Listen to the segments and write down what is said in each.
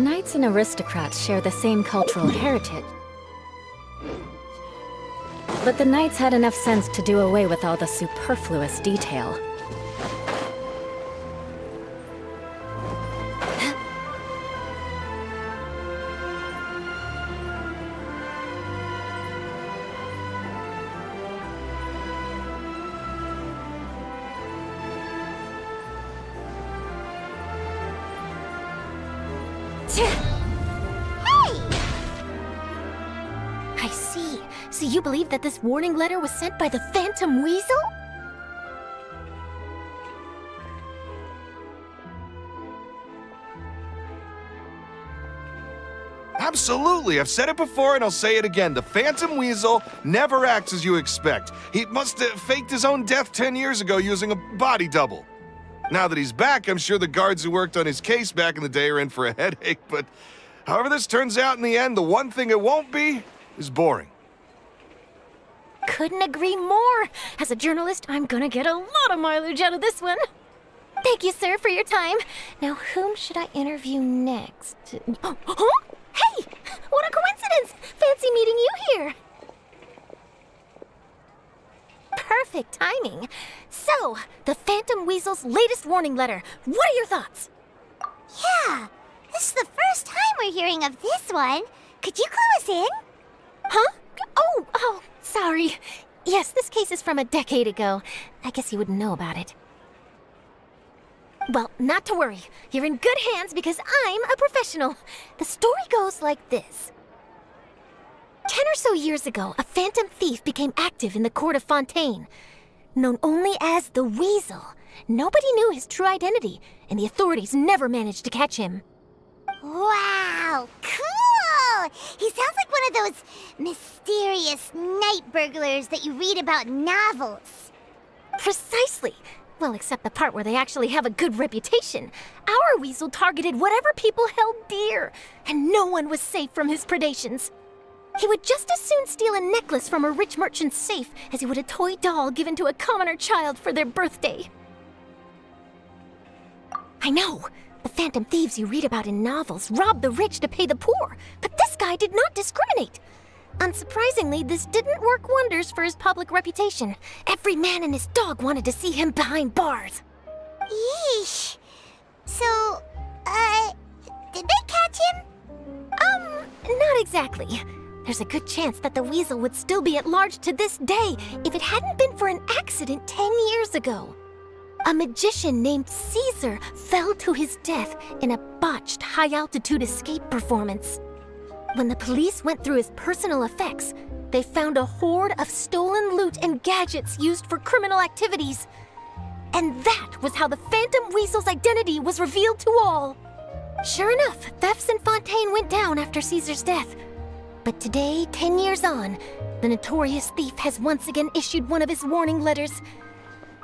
Knights and aristocrats share the same cultural heritage. But the knights had enough sense to do away with all the superfluous detail. I see. So you believe that this warning letter was sent by the Phantom Weasel? Absolutely, I've said it before and I'll say it again. The Phantom Weasel never acts as you expect. He must have faked his own death 10 years ago using a body double. Now that he's back, I'm sure the guards who worked on his case back in the day are in for a headache, but however this turns out in the end, the one thing it won't be is boring. Couldn't agree more. As a journalist, I'm gonna get a lot of mileage out of this one. Thank you, sir, for your time. Now, whom should I interview next? Huh? Hey! What a coincidence! Fancy meeting you here. Perfect timing. So, the Phantom Weasel's latest warning letter. What are your thoughts? Yeah, this is the first time we're hearing of this one. Could you clue us in? Huh? Oh, sorry. Yes, this case is from a decade ago. I guess you wouldn't know about it. Well, not to worry. You're in good hands because I'm a professional. The story goes like this. 10 or so years ago, a phantom thief became active in the court of Fontaine. Known only as the Weasel, nobody knew his true identity, and the authorities never managed to catch him. Wow, cool! He sounds like one of those mysterious night burglars that you read about in novels. Precisely. Well, except the part where they actually have a good reputation. Our Weasel targeted whatever people held dear, and no one was safe from his predations. He would just as soon steal a necklace from a rich merchant's safe as he would a toy doll given to a commoner child for their birthday. I know. The phantom thieves you read about in novels rob the rich to pay the poor, but this guy did not discriminate. Unsurprisingly, this didn't work wonders for his public reputation. Every man and his dog wanted to see him behind bars. Yeesh. So, did they catch him? Not exactly. There's a good chance that the Weasel would still be at large to this day if it hadn't been for an accident 10 years ago. A magician named Caesar fell to his death in a botched high-altitude escape performance. When the police went through his personal effects, they found a hoard of stolen loot and gadgets used for criminal activities. And that was how the Phantom Weasel's identity was revealed to all. Sure enough, thefts in Fontaine went down after Caesar's death. But today, 10 years on, the notorious thief has once again issued one of his warning letters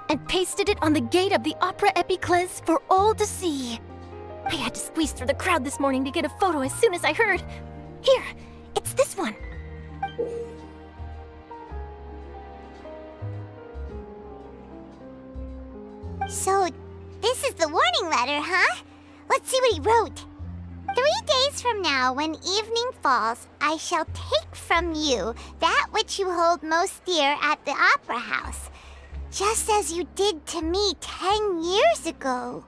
and pasted it on the gate of the Opera Epiclese for all to see. I had to squeeze through the crowd this morning to get a photo as soon as I heard. Here, it's this one. So, this is the warning letter, huh? Let's see what he wrote. 3 days from now, when evening falls, I shall take from you that which you hold most dear at the Opera House, just as you did to me 10 years ago.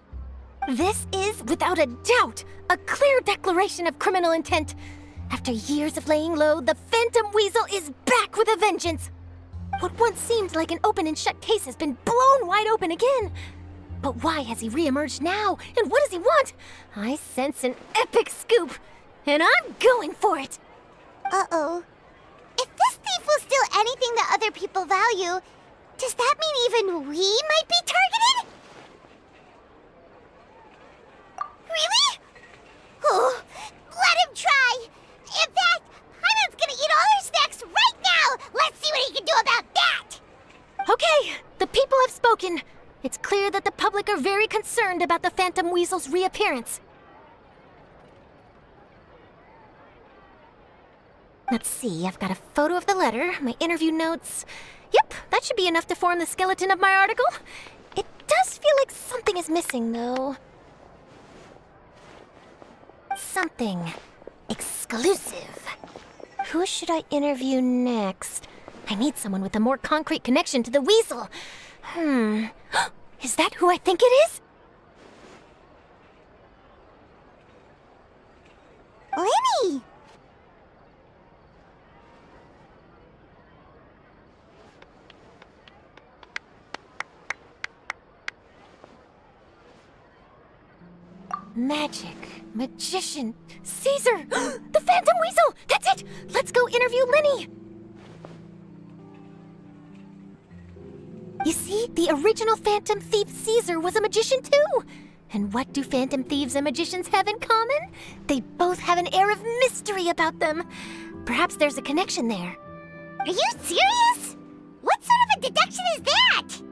This is, without a doubt, a clear declaration of criminal intent. After years of laying low, the Phantom Weasel is back with a vengeance. What once seemed like an open and shut case has been blown wide open again. But why has he reemerged now, and what does he want? I sense an epic scoop, and I'm going for it. Uh-oh. If this thief will steal anything that other people value, does that mean even we might be targeted? Really? Oh, let him try. In fact, Hyman's gonna eat all our snacks right now. Let's see what he can do about that. Okay, the people have spoken. It's clear that the public are very concerned about the Phantom Weasel's reappearance. Let's see, I've got a photo of the letter, my interview notes. Yep, that should be enough to form the skeleton of my article. It does feel like something is missing, though. something exclusive. Who should I interview next? I need someone with a more concrete connection to the weasel. Is that who I think it is? Lenny! Magic, magician, Caesar! The Phantom Weasel! That's it! Let's go interview Lenny! You see, the original Phantom Thief Caesar was a magician too! And what do Phantom Thieves and magicians have in common? They both have an air of mystery about them. Perhaps there's a connection there. Are you serious? What sort of a deduction is that?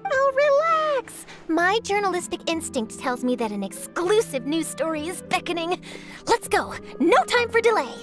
Oh, relax! My journalistic instinct tells me that an exclusive news story is beckoning. Let's go! No time for delay!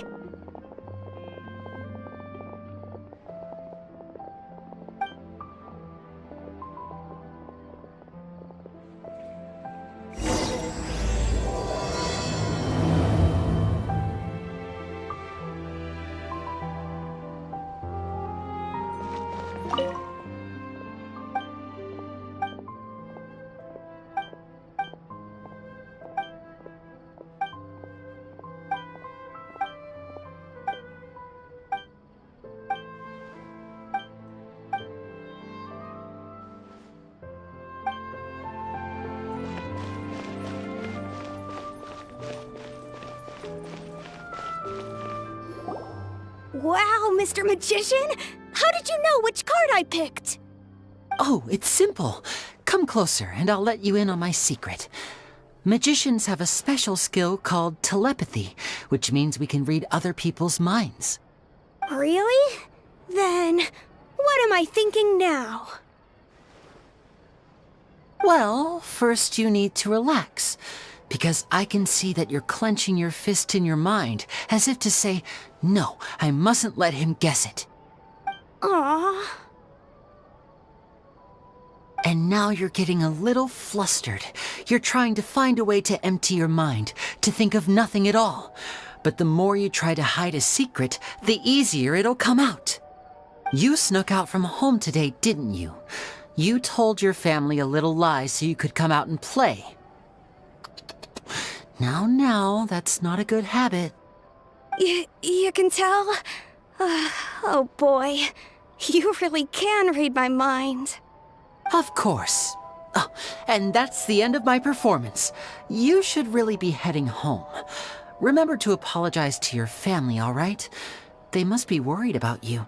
Wow, Mr. Magician! How did you know which card I picked? Oh, it's simple. Come closer and I'll let you in on my secret. Magicians have a special skill called telepathy, which means we can read other people's minds. Really? Then, what am I thinking now? Well, first you need to relax, because I can see that you're clenching your fist in your mind, as if to say, no, I mustn't let him guess it. Aww. And now you're getting a little flustered. You're trying to find a way to empty your mind, to think of nothing at all. But the more you try to hide a secret, the easier it'll come out. You snuck out from home today, didn't you? You told your family a little lie so you could come out and play. Now, that's not a good habit. You can tell? Oh boy, you really can read my mind. Of course. Oh, and that's the end of my performance. You should really be heading home. Remember to apologize to your family, all right? They must be worried about you.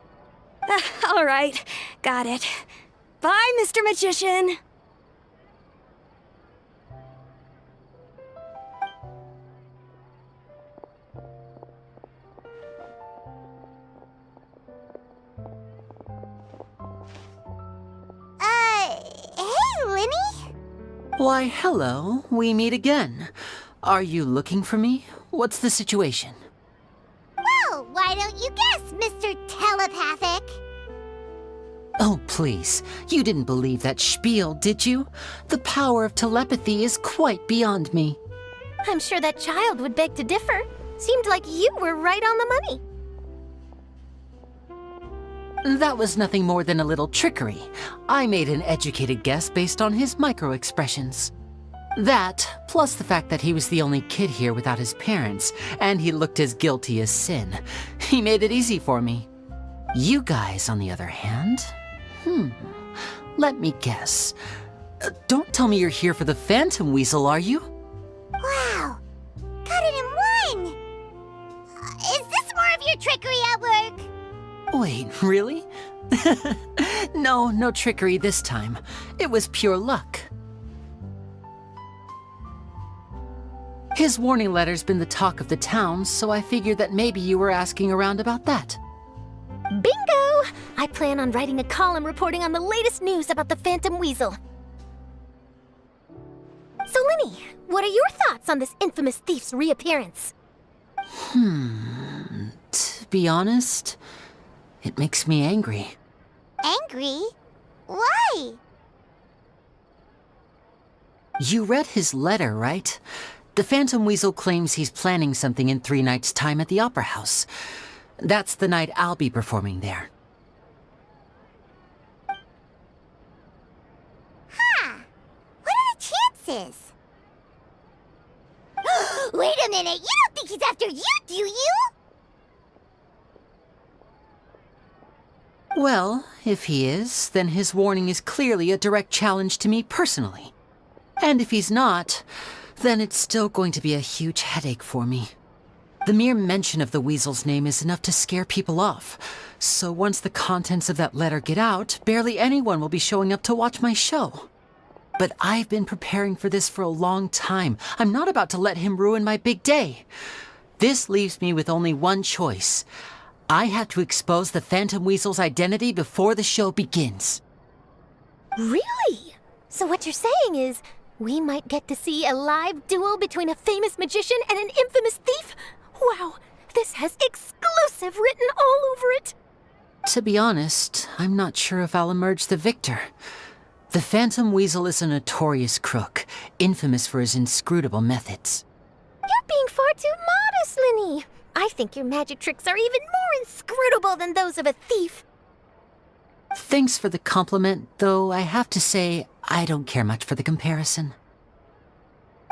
All right, got it. Bye, Mr. Magician. Hey, Lenny? Why, hello. We meet again. Are you looking for me? What's the situation? Well, why don't you guess, Mr. Telepathic? Oh, please. You didn't believe that spiel, did you? The power of telepathy is quite beyond me. I'm sure that child would beg to differ. Seemed like you were right on the money. That was nothing more than a little trickery. I made an educated guess based on his micro-expressions. That, plus the fact that he was the only kid here without his parents, and he looked as guilty as sin. He made it easy for me. You guys, on the other hand, let me guess. Don't tell me you're here for the Phantom Weasel, are you? Wow, got it in one! Is this more of your trickery at work? Wait, really? No trickery this time. It was pure luck. His warning letter's been the talk of the town, so I figured that maybe you were asking around about that. Bingo! I plan on writing a column reporting on the latest news about the Phantom Weasel. So, Lenny, what are your thoughts on this infamous thief's reappearance? To be honest, it makes me angry. Angry? Why? You read his letter, right? The Phantom Weasel claims he's planning something in 3 nights' time at the Opera House. That's the night I'll be performing there. Huh. What are the chances? Wait a minute, you don't think he's after you, do you? Well, if he is, then his warning is clearly a direct challenge to me personally. And if he's not, then it's still going to be a huge headache for me. The mere mention of the Weasel's name is enough to scare people off. So once the contents of that letter get out, barely anyone will be showing up to watch my show. But I've been preparing for this for a long time. I'm not about to let him ruin my big day. This leaves me with only one choice. I have to expose the Phantom Weasel's identity before the show begins. Really? So what you're saying is, we might get to see a live duel between a famous magician and an infamous thief? Wow, this has exclusive written all over it! To be honest, I'm not sure if I'll emerge the victor. The Phantom Weasel is a notorious crook, infamous for his inscrutable methods. You're being far too modest, Linny. I think your magic tricks are even more inscrutable than those of a thief. Thanks for the compliment, though I have to say I don't care much for the comparison.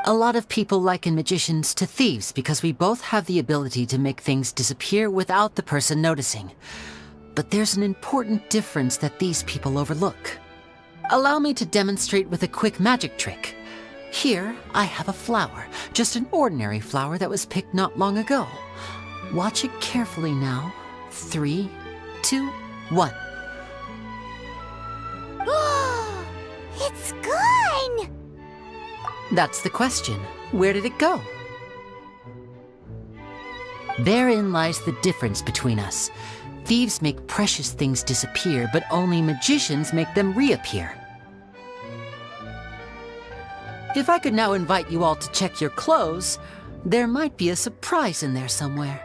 A lot of people liken magicians to thieves because we both have the ability to make things disappear without the person noticing. But there's an important difference that these people overlook. Allow me to demonstrate with a quick magic trick. Here, I have a flower, just an ordinary flower that was picked not long ago. Watch it carefully now. 3, 2, 1. It's gone! That's the question. Where did it go? Therein lies the difference between us. Thieves make precious things disappear, but only magicians make them reappear. If I could now invite you all to check your clothes, there might be a surprise in there somewhere.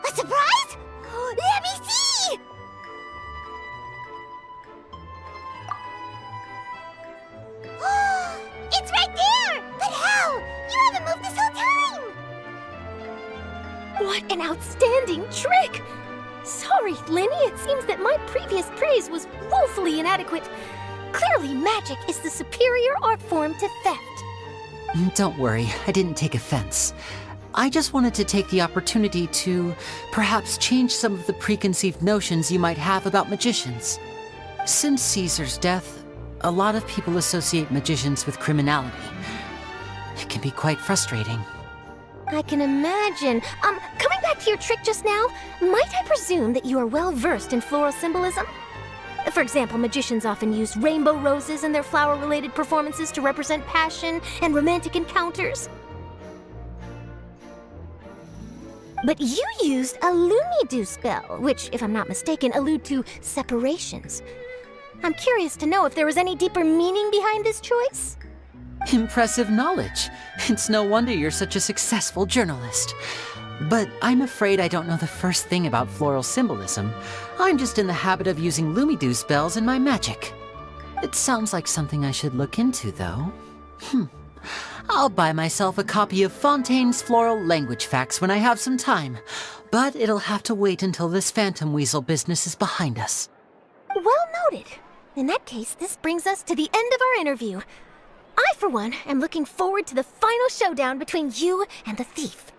A surprise? Let me see! It's right there! But how? You haven't moved this whole time! What an outstanding trick! Sorry, Linny, it seems that my previous praise was woefully inadequate. Clearly, magic is the superior art form to theft. Don't worry, I didn't take offense. I just wanted to take the opportunity to perhaps change some of the preconceived notions you might have about magicians. Since Caesar's death, a lot of people associate magicians with criminality. It can be quite frustrating. I can imagine. Coming back to your trick just now, might I presume that you are well versed in floral symbolism? For example, magicians often use rainbow roses in their flower-related performances to represent passion and romantic encounters. But you used a Lumine spell, which, if I'm not mistaken, allude to separations. I'm curious to know if there was any deeper meaning behind this choice? Impressive knowledge. It's no wonder you're such a successful journalist. But I'm afraid I don't know the first thing about floral symbolism. I'm just in the habit of using Lumine spells in my magic. It sounds like something I should look into, though. I'll buy myself a copy of Fontaine's Floral Language Facts when I have some time. But it'll have to wait until this Phantom Weasel business is behind us. Well noted. In that case, this brings us to the end of our interview. I, for one, am looking forward to the final showdown between you and the thief.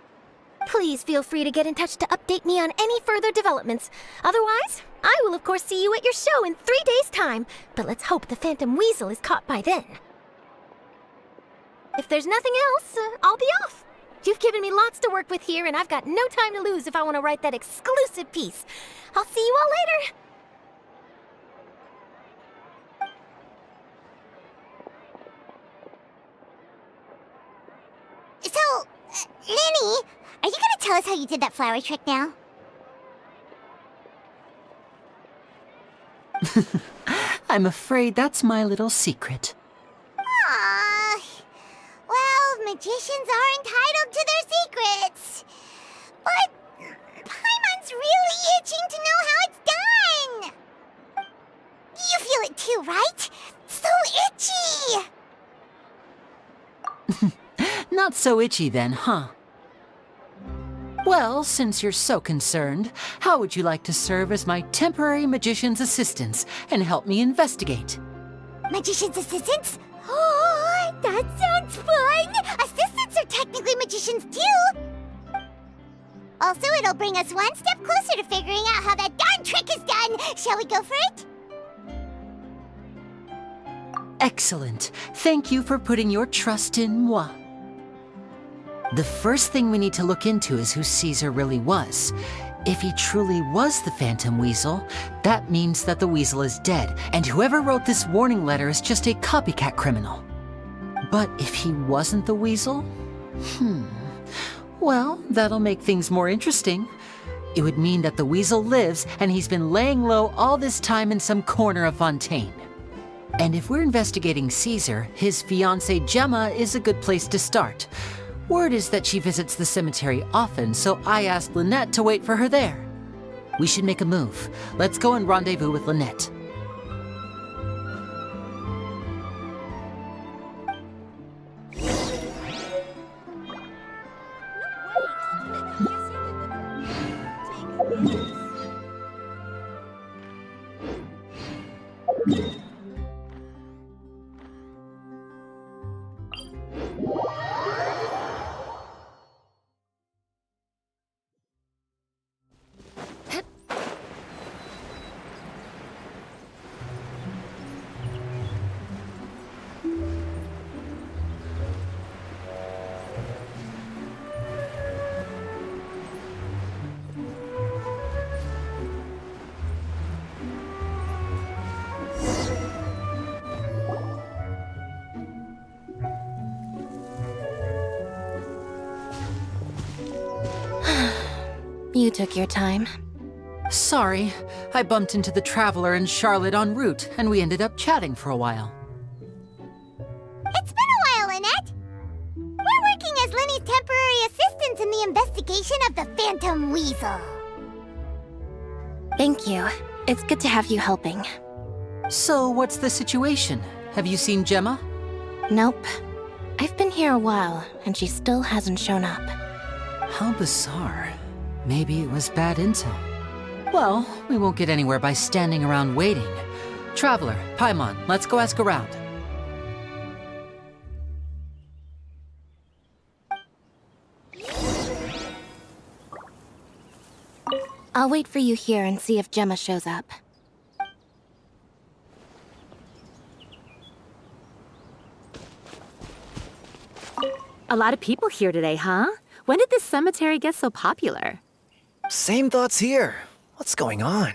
Please feel free to get in touch to update me on any further developments. Otherwise, I will of course see you at your show in 3 days' time, but let's hope the Phantom Weasel is caught by then. If there's nothing else, I'll be off. You've given me lots to work with here, and I've got no time to lose if I want to write that exclusive piece. I'll see you all later. So, Linny, are you gonna tell us how you did that flower trick now? I'm afraid that's my little secret. Aww. Well, magicians are entitled to their secrets. But Paimon's really itching to know how it's done. You feel it too, too, right? So itchy! Not so itchy then, huh? Well, since you're so concerned, how would you like to serve as my temporary magician's assistants and help me investigate? Magician's assistants? Oh, that sounds fun! Assistants are technically magicians too! Also, it'll bring us one step closer to figuring out how that darn trick is done! Shall we go for it? Excellent. Thank you for putting your trust in moi. The first thing we need to look into is who Caesar really was. If he truly was the Phantom Weasel, that means that the Weasel is dead, and whoever wrote this warning letter is just a copycat criminal. But if he wasn't the Weasel? Well, that'll make things more interesting. It would mean that the Weasel lives, and he's been laying low all this time in some corner of Fontaine. And if we're investigating Caesar, his fiancée Gemma is a good place to start. Word is that she visits the cemetery often, so I asked Lynette to wait for her there. We should make a move. Let's go and rendezvous with Lynette. You took your time. Sorry, I bumped into the Traveler and Charlotte en route, and we ended up chatting for a while. It's been a while, Lynette! We're working as Lenny's temporary assistants in the investigation of the Phantom Weasel. Thank you. It's good to have you helping. So, what's the situation? Have you seen Gemma? Nope. I've been here a while, and she still hasn't shown up. How bizarre. Maybe it was bad intel. Well, we won't get anywhere by standing around waiting. Traveler, Paimon, let's go ask around. I'll wait for you here and see if Gemma shows up. A lot of people here today, huh? When did this cemetery get so popular? Same thoughts here. What's going on?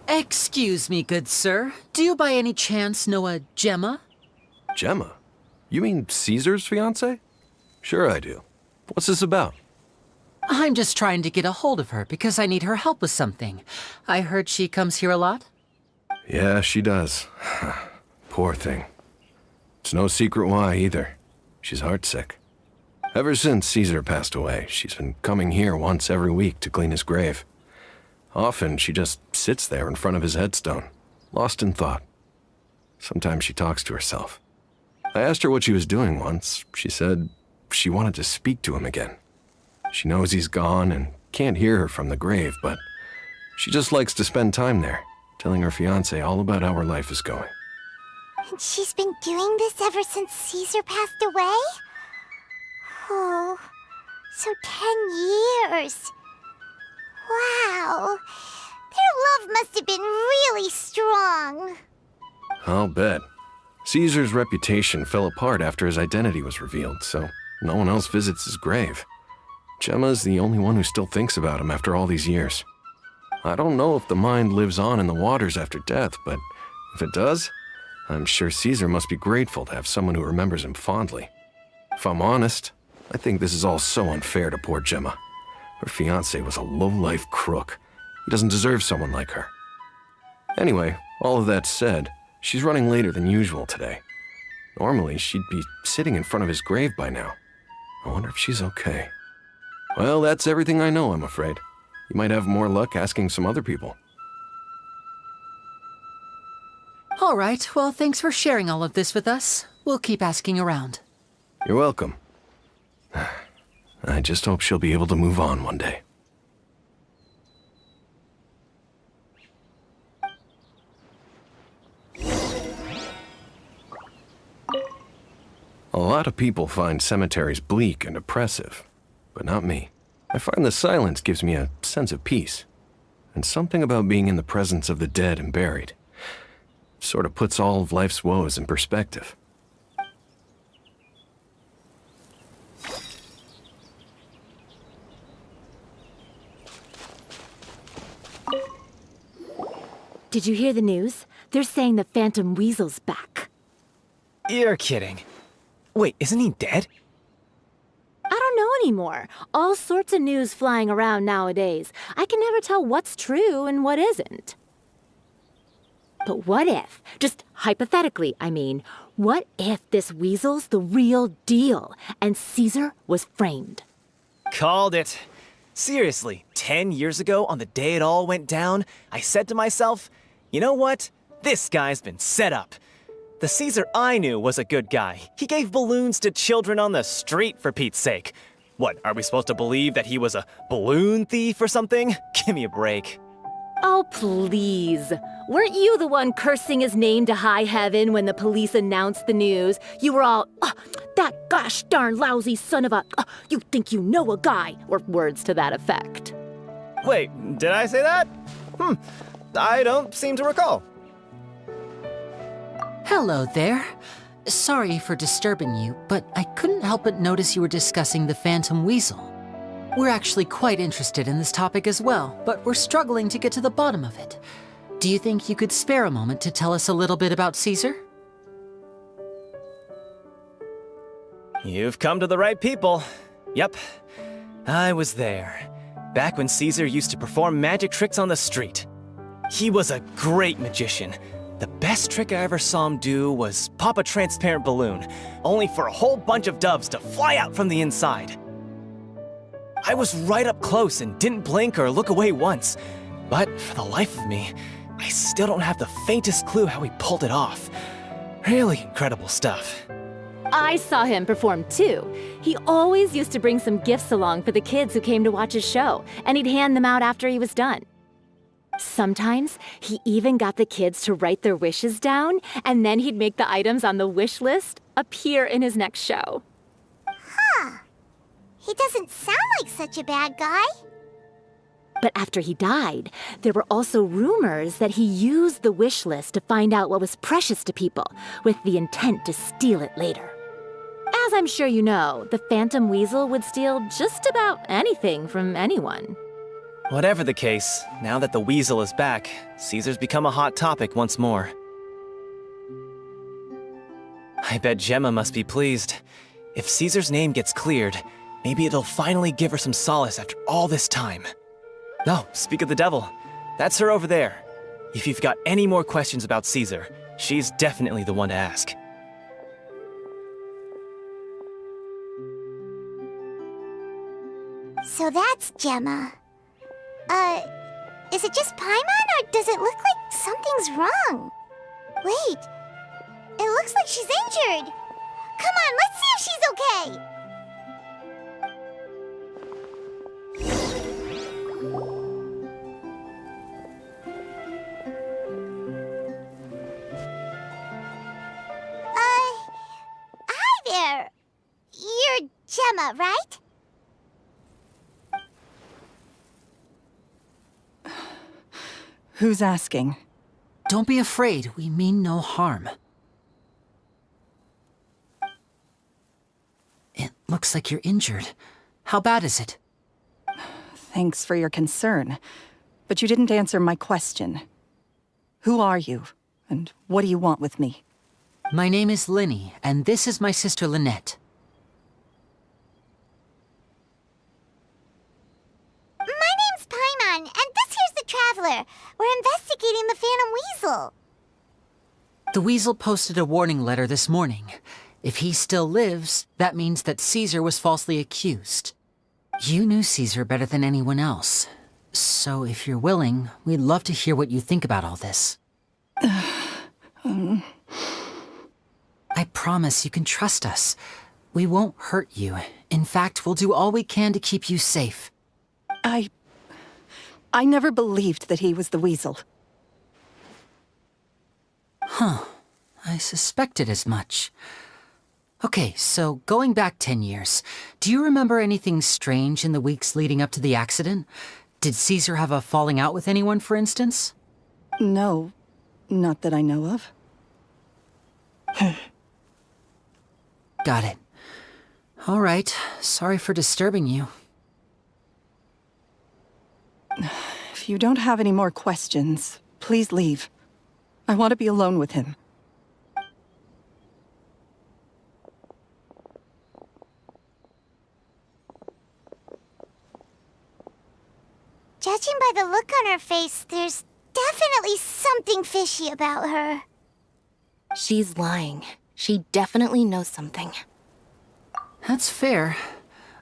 Excuse me, good sir. Do you by any chance know a Gemma? Gemma? You mean Caesar's fiancée? Sure I do. What's this about? I'm just trying to get a hold of her because I need her help with something. I heard she comes here a lot. Yeah, she does. Poor thing. It's no secret why either. She's heartsick. Ever since Caesar passed away, she's been coming here once every week to clean his grave. Often she just sits there in front of his headstone, lost in thought. Sometimes she talks to herself. I asked her what she was doing once. She said she wanted to speak to him again. She knows he's gone and can't hear her from the grave, but she just likes to spend time there, telling her fiancé all about how her life is going. And she's been doing this ever since Caesar passed away? Oh, so 10 years. Wow. Their love must have been really strong. I'll bet. Caesar's reputation fell apart after his identity was revealed, so no one else visits his grave. Gemma's the only one who still thinks about him after all these years. I don't know if the mind lives on in the waters after death, but if it does, I'm sure Caesar must be grateful to have someone who remembers him fondly. If I'm honest, I think this is all so unfair to poor Gemma. Her fiancé was a low-life crook. He doesn't deserve someone like her. Anyway, all of that said, she's running later than usual today. Normally, she'd be sitting in front of his grave by now. I wonder if she's okay. Well, that's everything I know, I'm afraid. You might have more luck asking some other people. All right, well, thanks for sharing all of this with us. We'll keep asking around. You're welcome. I just hope she'll be able to move on one day. A lot of people find cemeteries bleak and oppressive, but not me. I find the silence gives me a sense of peace, and something about being in the presence of the dead and buried sort of puts all of life's woes in perspective. Did you hear the news? They're saying the Phantom Weasel's back. You're kidding. Wait, isn't he dead? I don't know anymore. All sorts of news flying around nowadays. I can never tell what's true and what isn't. But what if, just hypothetically, I mean, what if this weasel's the real deal and Caesar was framed? Called it. Seriously, 10 years ago, on the day it all went down, I said to myself, you know what? This guy's been set up. The Caesar I knew was a good guy. He gave balloons to children on the street, for Pete's sake. What, are we supposed to believe that he was a balloon thief or something? Give me a break. Oh, please. Weren't you the one cursing his name to high heaven when the police announced the news? You were all, "Oh, that gosh darn lousy son of a, you think you know a guy," or words to that effect. Wait, did I say that? I don't seem to recall. Hello there. Sorry for disturbing you, but I couldn't help but notice you were discussing the Phantom Weasel. We're actually quite interested in this topic as well, but we're struggling to get to the bottom of it. Do you think you could spare a moment to tell us a little bit about Caesar? You've come to the right people. Yep, I was there. Back when Caesar used to perform magic tricks on the street. He was a great magician. The best trick I ever saw him do was pop a transparent balloon, only for a whole bunch of doves to fly out from the inside. I was right up close and didn't blink or look away once, but for the life of me, I still don't have the faintest clue how he pulled it off. Really incredible stuff. I saw him perform too. He always used to bring some gifts along for the kids who came to watch his show, and he'd hand them out after he was done. Sometimes he even got the kids to write their wishes down, and then he'd make the items on the wish list appear in his next show. He doesn't sound like such a bad guy. But after he died, there were also rumors that he used the wish list to find out what was precious to people, with the intent to steal it later. As I'm sure you know, the Phantom Weasel would steal just about anything from anyone. Whatever the case, now that the Weasel is back, Caesar's become a hot topic once more. I bet Gemma must be pleased. If Caesar's name gets cleared, maybe it'll finally give her some solace after all this time. No, speak of the devil. That's her over there. If you've got any more questions about Caesar, she's definitely the one to ask. So that's Gemma. Is it just Paimon, or does it look like something's wrong? Wait, it looks like she's injured. Come on, let's see if she's okay. Hi there. You're Gemma, right? Who's asking? Don't be afraid, we mean no harm. It looks like you're injured. How bad is it? Thanks for your concern, but you didn't answer my question. Who are you, and what do you want with me? My name is Linny, and this is my sister Lynette. My name's Paimon, and this here's the Traveler. We're investigating the Phantom Weasel. The Weasel posted a warning letter this morning. If he still lives, that means that Caesar was falsely accused. You knew Caesar better than anyone else. So if you're willing, we'd love to hear what you think about all this. I promise you can trust us. We won't hurt you. In fact, we'll do all we can to keep you safe. I never believed that he was the weasel. Huh. I suspected as much. Okay, so going back 10 years, do you remember anything strange in the weeks leading up to the accident? Did Caesar have a falling out with anyone, for instance? No, not that I know of. Got it. All right, sorry for disturbing you. If you don't have any more questions, please leave. I want to be alone with him. Judging by the look on her face, there's definitely something fishy about her. She's lying. She definitely knows something. That's fair.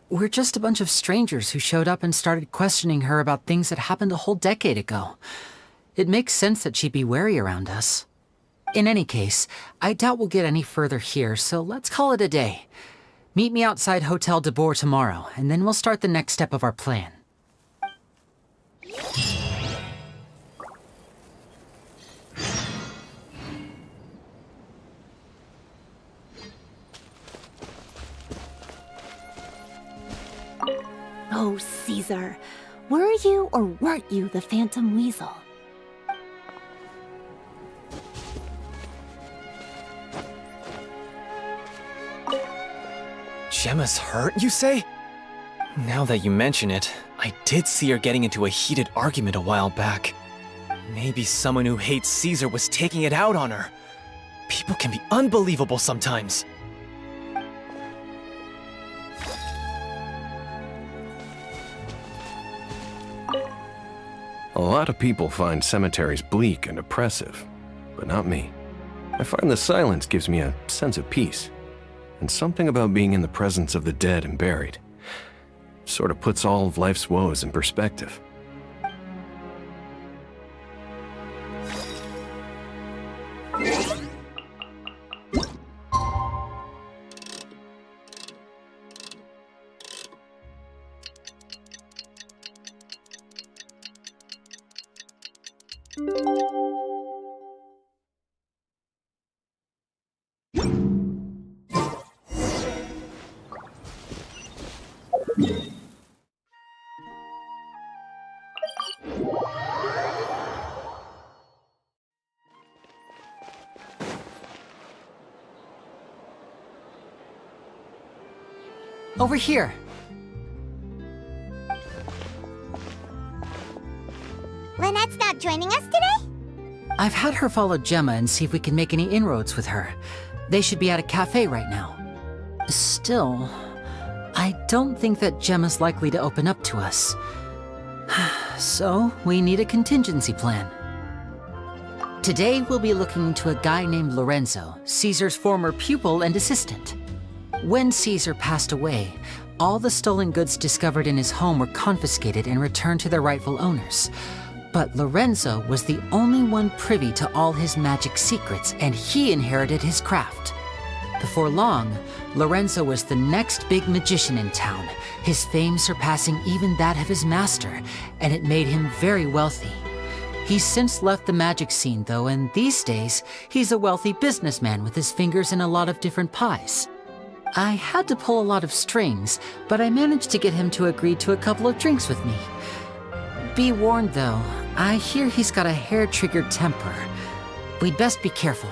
We're just a bunch of strangers who showed up and started questioning her about things that happened a whole decade ago. It makes sense that she'd be wary around us. In any case, I doubt we'll get any further here, so let's call it a day. Meet me outside Hotel de Boer tomorrow, and then we'll start the next step of our plan. Oh, Caesar. Were you or weren't you the Phantom Weasel? Gemma's hurt, you say? Now that you mention it, I did see her getting into a heated argument a while back. Maybe someone who hates Caesar was taking it out on her. People can be unbelievable sometimes. A lot of people find cemeteries bleak and oppressive, but not me. I find the silence gives me a sense of peace, and something about being in the presence of the dead and buried sort of puts all of life's woes in perspective. Over here. Lynette's not joining us today? I've had her follow Gemma and see if we can make any inroads with her. They should be at a cafe right now. Still, I don't think that Gemma's likely to open up to us. So, we need a contingency plan. Today, we'll be looking into a guy named Lorenzo, Caesar's former pupil and assistant. When Caesar passed away, all the stolen goods discovered in his home were confiscated and returned to their rightful owners. But Lorenzo was the only one privy to all his magic secrets, and he inherited his craft. Before long, Lorenzo was the next big magician in town, his fame surpassing even that of his master, and it made him very wealthy. He's since left the magic scene, though, and these days, he's a wealthy businessman with his fingers in a lot of different pies. I had to pull a lot of strings, but I managed to get him to agree to a couple of drinks with me. Be warned, though, I hear he's got a hair-triggered temper. We'd best be careful.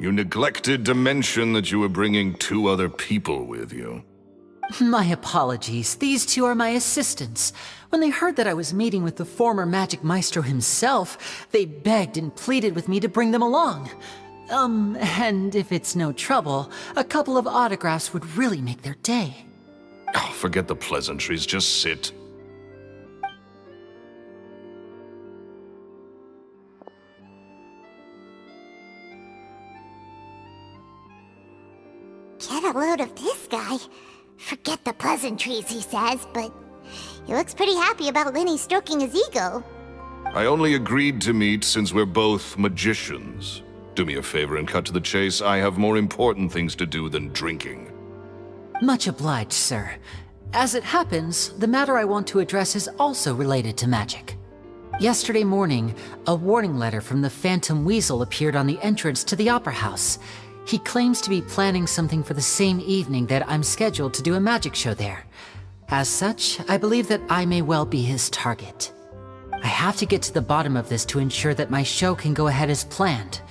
You neglected to mention that you were bringing 2 other people with you. My apologies. These 2 are my assistants. When they heard that I was meeting with the former magic maestro himself, they begged and pleaded with me to bring them along. And if it's no trouble, a couple of autographs would really make their day. Oh, forget the pleasantries, just sit. Get a load of this guy. Forget the pleasantries, he says, but he looks pretty happy about Lenny stroking his ego. I only agreed to meet since we're both magicians. Do me a favor and cut to the chase. I have more important things to do than drinking. Much obliged, sir. As it happens, the matter I want to address is also related to magic. Yesterday morning, a warning letter from the Phantom Weasel appeared on the entrance to the Opera House. He claims to be planning something for the same evening that I'm scheduled to do a magic show there. As such, I believe that I may well be his target. I have to get to the bottom of this to ensure that my show can go ahead as planned.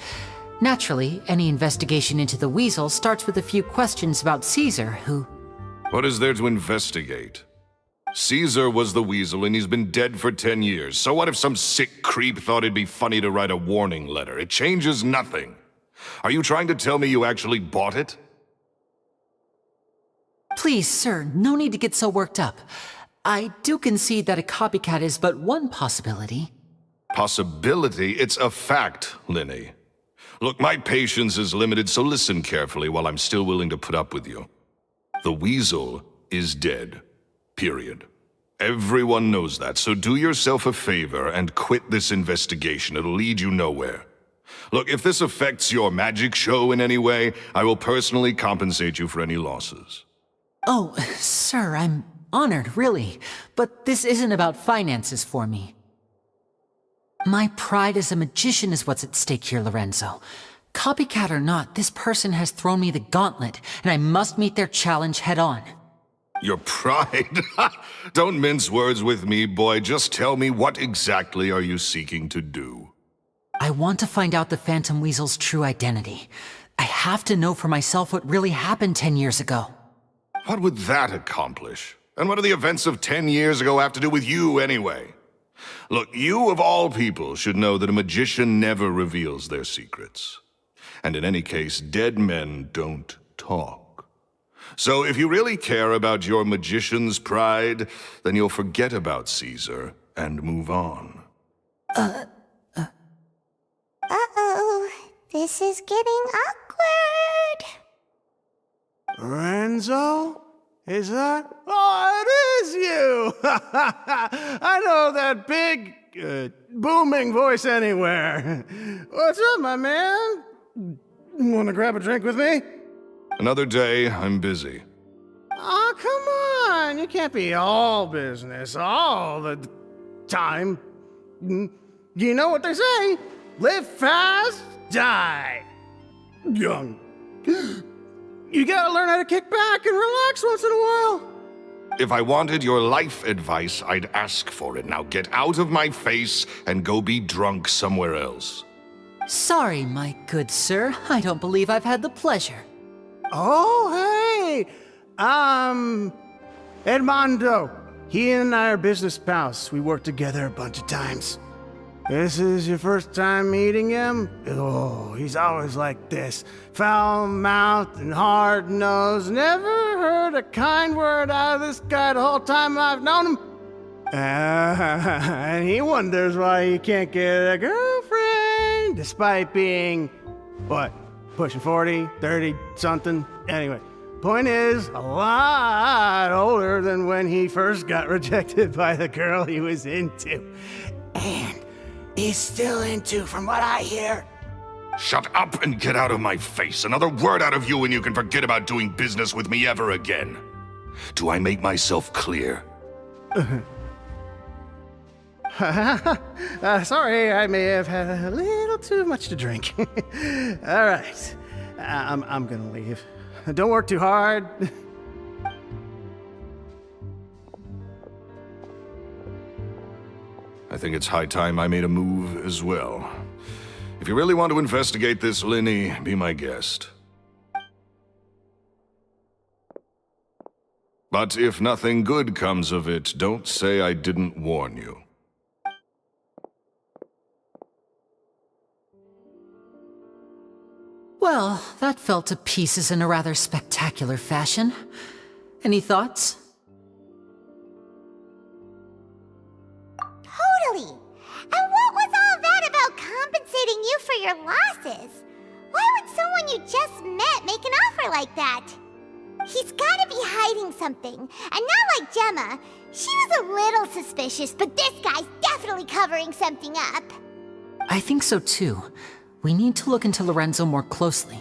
Naturally, any investigation into the Weasel starts with a few questions about Caesar, who... What is there to investigate? Caesar was the Weasel and he's been dead for 10 years. So what if some sick creep thought it'd be funny to write a warning letter? It changes nothing. Are you trying to tell me you actually bought it? Please, sir, no need to get so worked up. I do concede that a copycat is but one possibility. Possibility? It's a fact, Linny. Look, my patience is limited, so listen carefully while I'm still willing to put up with you. The Weasel is dead. Period. Everyone knows that, so do yourself a favor and quit this investigation. It'll lead you nowhere. Look, if this affects your magic show in any way, I will personally compensate you for any losses. Oh, sir, I'm honored, really. But this isn't about finances for me. My pride as a magician is what's at stake here, Lorenzo. Copycat or not, this person has thrown me the gauntlet, and I must meet their challenge head-on. Your pride? Don't mince words with me, boy. Just tell me, what exactly are you seeking to do? I want to find out the Phantom Weasel's true identity. I have to know for myself what really happened 10 years ago. What would that accomplish? And what do the events of 10 years ago have to do with you, anyway? Look, you of all people should know that a magician never reveals their secrets. And in any case, dead men don't talk. So if you really care about your magician's pride, then you'll forget about Caesar and move on. Uh-oh, this is getting awkward. Lorenzo? Is that? Oh, it is you! I know that big, booming voice anywhere. What's up, my man? Want to grab a drink with me? Another day, I'm busy. Oh, come on! You can't be all business all the time. You know what they say? Live fast, die young. You gotta learn how to kick back and relax once in a while. If I wanted your life advice, I'd ask for it. Now get out of my face and go be drunk somewhere else. Sorry, my good sir. I don't believe I've had the pleasure. Oh, hey! Edmondo. He and I are business pals. We worked together a bunch of times. This is your first time meeting him? Oh, he's always like this. Foul-mouthed and hard-nosed. Never heard a kind word out of this guy the whole time I've known him. And he wonders why he can't get a girlfriend, despite being, what, pushing 40, 30, something? Anyway, point is, a lot older than when he first got rejected by the girl he was into. And he's still into, from what I hear. Shut up and get out of my face. Another word out of you and you can forget about doing business with me ever again. Do I make myself clear? Sorry, I may have had a little too much to drink. All right, I'm gonna leave. Don't work too hard. I think it's high time I made a move as well. If you really want to investigate this, Linny, be my guest. But if nothing good comes of it, don't say I didn't warn you. Well, that fell to pieces in a rather spectacular fashion. Any thoughts? Totally. And what was all that about compensating you for your losses? Why would someone you just met make an offer like that? He's gotta be hiding something. And not like Gemma. She was a little suspicious, but this guy's definitely covering something up. I think so too. We need to look into Lorenzo more closely.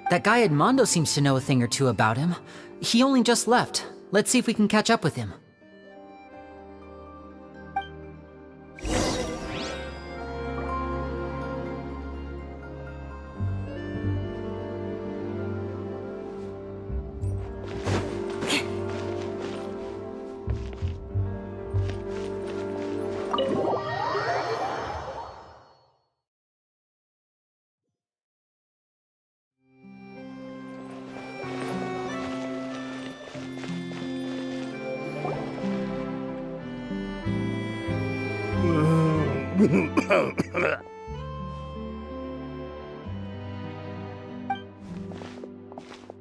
That guy Edmondo seems to know a thing or two about him. He only just left. Let's see if we can catch up with him.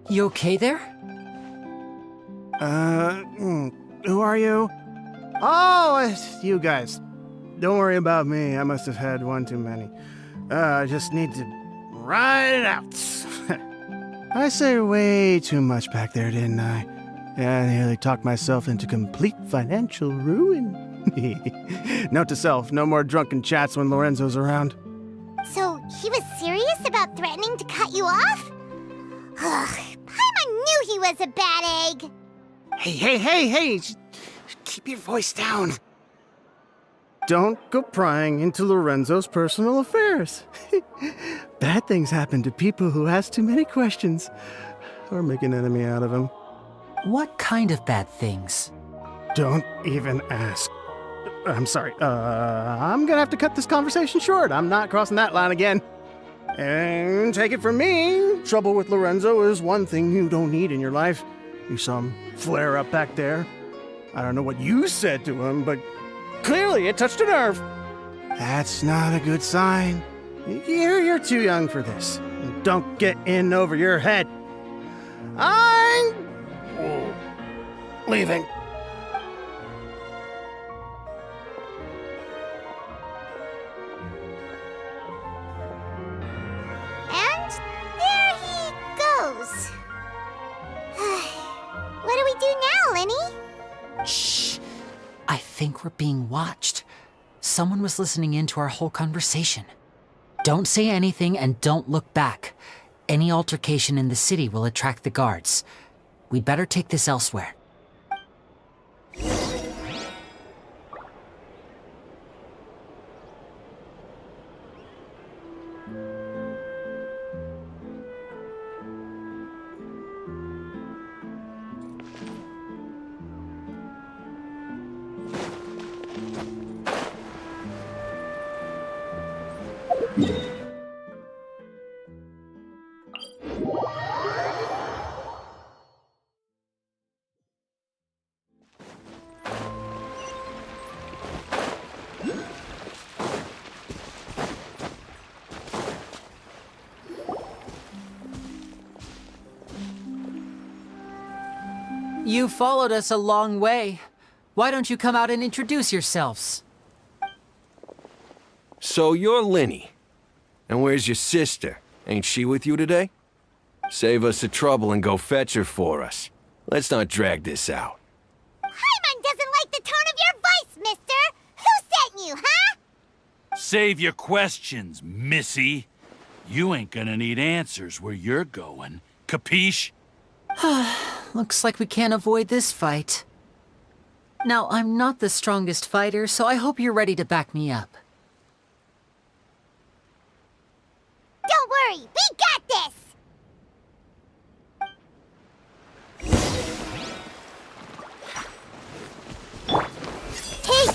You okay there? Who are you? Oh, it's you guys. Don't worry about me. I must have had one too many. I just need to ride it out. I say way too much back there, didn't I? Yeah, I nearly talked myself into complete financial ruin. Note to self, no more drunken chats when Lorenzo's around. So, he was serious about threatening to cut you off? Ugh, Paimon knew he was a bad egg. Hey, keep your voice down. Don't go prying into Lorenzo's personal affairs. Bad things happen to people who ask too many questions or make an enemy out of him. What kind of bad things? Don't even ask. I'm sorry, I'm gonna have to cut this conversation short. I'm not crossing that line again. And take it from me, trouble with Lorenzo is one thing you don't need in your life. You saw him flare up back there. I don't know what you said to him, but clearly it touched a nerve. That's not a good sign. You're too young for this. Don't get in over your head. I'm leaving. And there he goes. What do we do now, Lenny? Shh! I think we're being watched. Someone was listening in to our whole conversation. Don't say anything and don't look back. Any altercation in the city will attract the guards. We'd better take this elsewhere. You followed us a long way. Why don't you come out and introduce yourselves? So you're Linny. And where's your sister? Ain't she with you today? Save us the trouble and go fetch her for us. Let's not drag this out. Paimon doesn't like the tone of your voice, mister! Who sent you, huh? Save your questions, missy. You ain't gonna need answers where you're going. Capiche? Looks like we can't avoid this fight. Now, I'm not the strongest fighter, so I hope you're ready to back me up. Don't worry, we got this! Hey!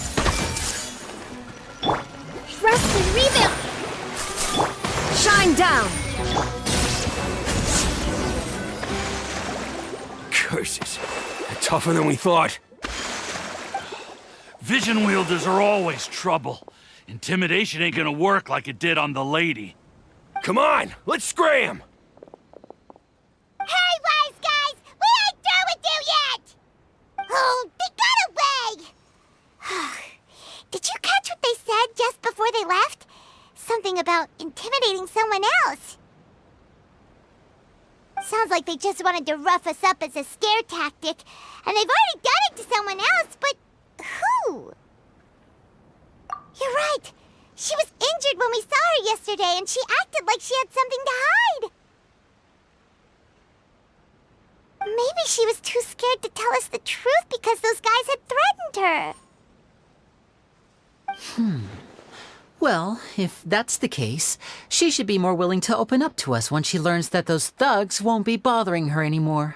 Rest and rebuild! Shine down! Curses. They're tougher than we thought. Vision wielders are always trouble. Intimidation ain't gonna work like it did on the lady. Come on, let's scram! about intimidating someone else. Sounds like they just wanted to rough us up as a scare tactic, and they've already done it to someone else, but who? You're right. She was injured when we saw her yesterday, and she acted like she had something to hide. Maybe she was too scared to tell us the truth because those guys had threatened her. Well, if that's the case, she should be more willing to open up to us once she learns that those thugs won't be bothering her anymore.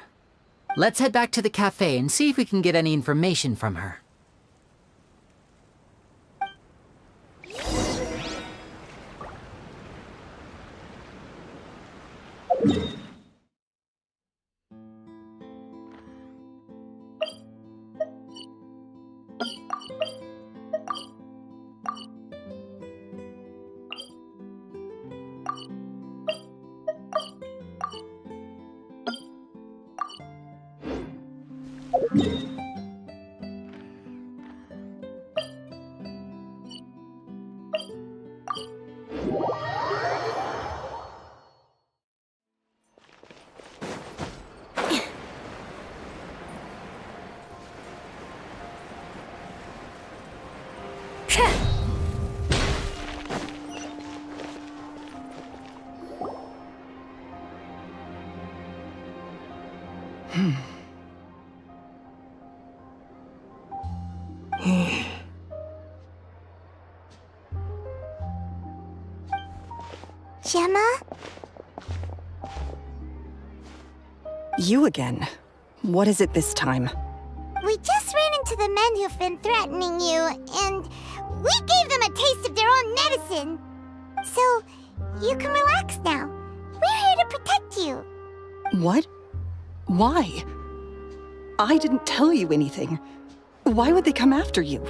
Let's head back to the cafe and see if we can get any information from her. Gemma? You again. What is it this time? We just ran into the men who've been threatening you, and we gave them a taste of their own medicine. So, you can relax now. We're here to protect you. What? Why? I didn't tell you anything. Why would they come after you?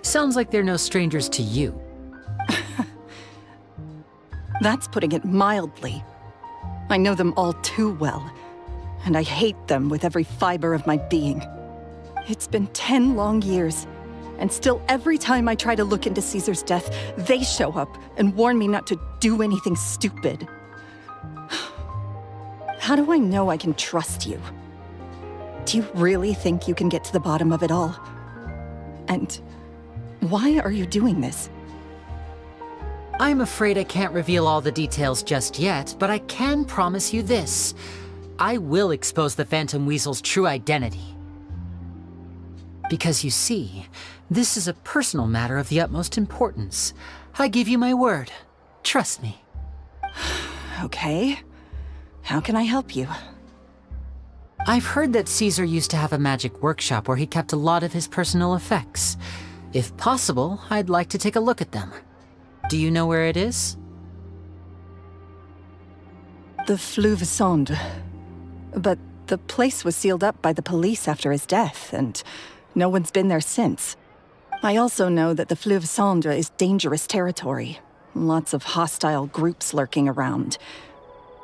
Sounds like they're no strangers to you. That's putting it mildly. I know them all too well, and I hate them with every fiber of my being. It's been 10 long years, and still every time I try to look into Caesar's death, they show up and warn me not to do anything stupid. How do I know I can trust you? Do you really think you can get to the bottom of it all? And why are you doing this? I'm afraid I can't reveal all the details just yet, but I can promise you this. I will expose the Phantom Weasel's true identity. Because you see, this is a personal matter of the utmost importance. I give you my word. Trust me. Okay. How can I help you? I've heard that Caesar used to have a magic workshop where he kept a lot of his personal effects. If possible, I'd like to take a look at them. Do you know where it is? The Fuscus. But the place was sealed up by the police after his death, and no one's been there since. I also know that the Fuscus is dangerous territory. Lots of hostile groups lurking around.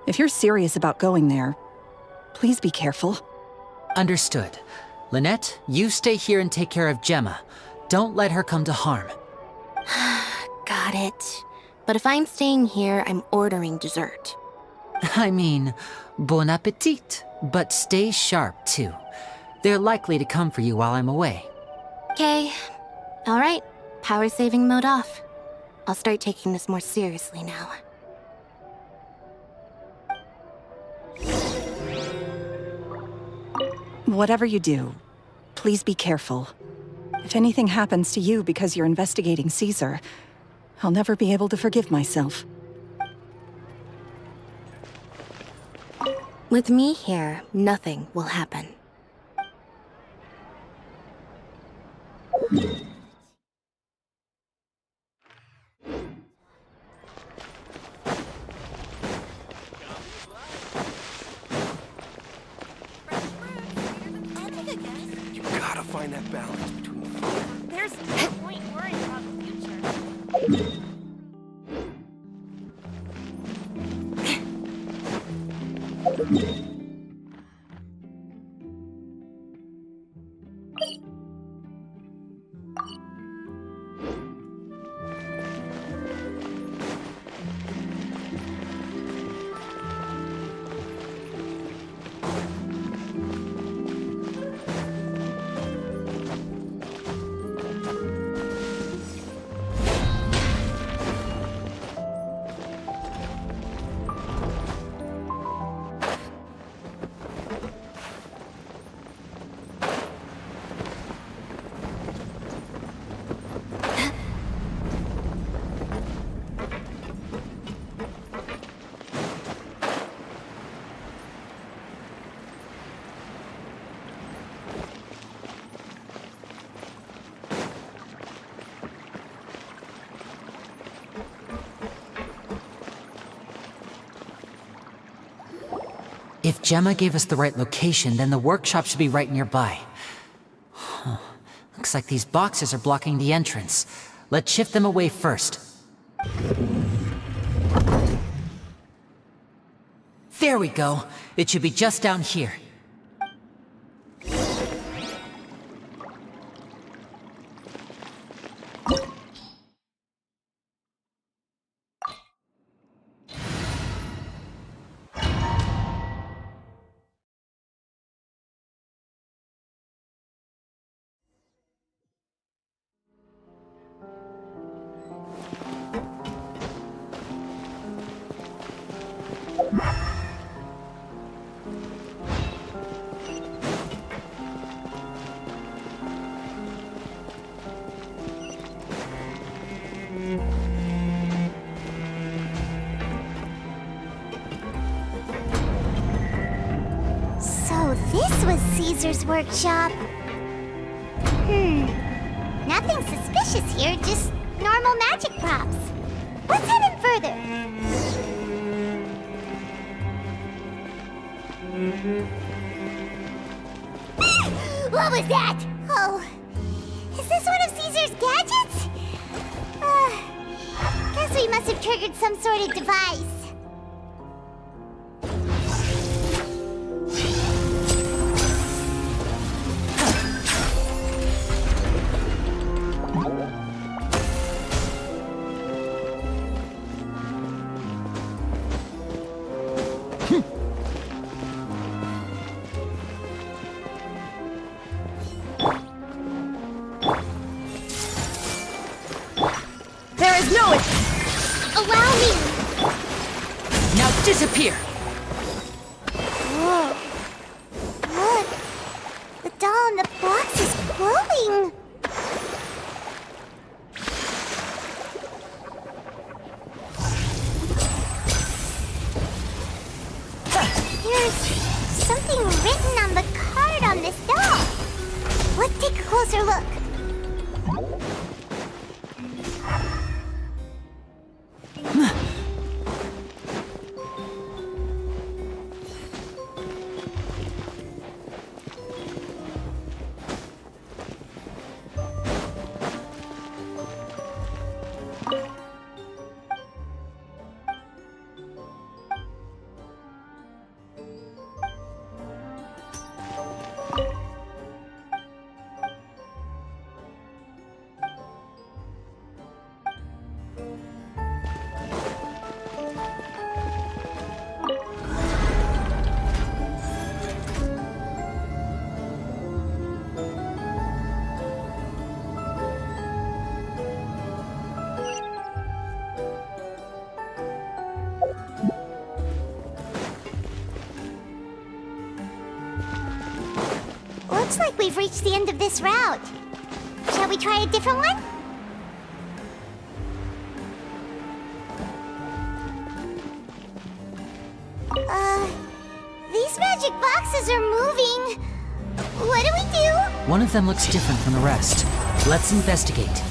If you're serious about going there, please be careful. Understood. Lynette, you stay here and take care of Gemma. Don't let her come to harm. Got it. But if I'm staying here, I'm ordering dessert. I mean, bon appetit, but stay sharp too. They're likely to come for you while I'm away. Okay. All right. Power saving mode off. I'll start taking this more seriously now. Whatever you do, please be careful. If anything happens to you because you're investigating Caesar, I'll never be able to forgive myself. With me here, nothing will happen. You gotta find that balance between... There's no point worrying about the future. If Gemma gave us the right location, then the workshop should be right nearby. Huh. Looks like these boxes are blocking the entrance. Let's shift them away first. There we go. It should be just down here. So this was Caesar's workshop. Nothing suspicious here, just normal magic props. Let's head in further. What was that? Oh, is this one of Caesar's gadgets? Guess we must have triggered some sort of device. Allow me! Now disappear! Whoa. Look! The doll in the box is glowing! There's something written on the card on this doll. Let's take a closer look. Looks like we've reached the end of this route. Shall we try a different one? These magic boxes are moving. What do we do? One of them looks different from the rest. Let's investigate.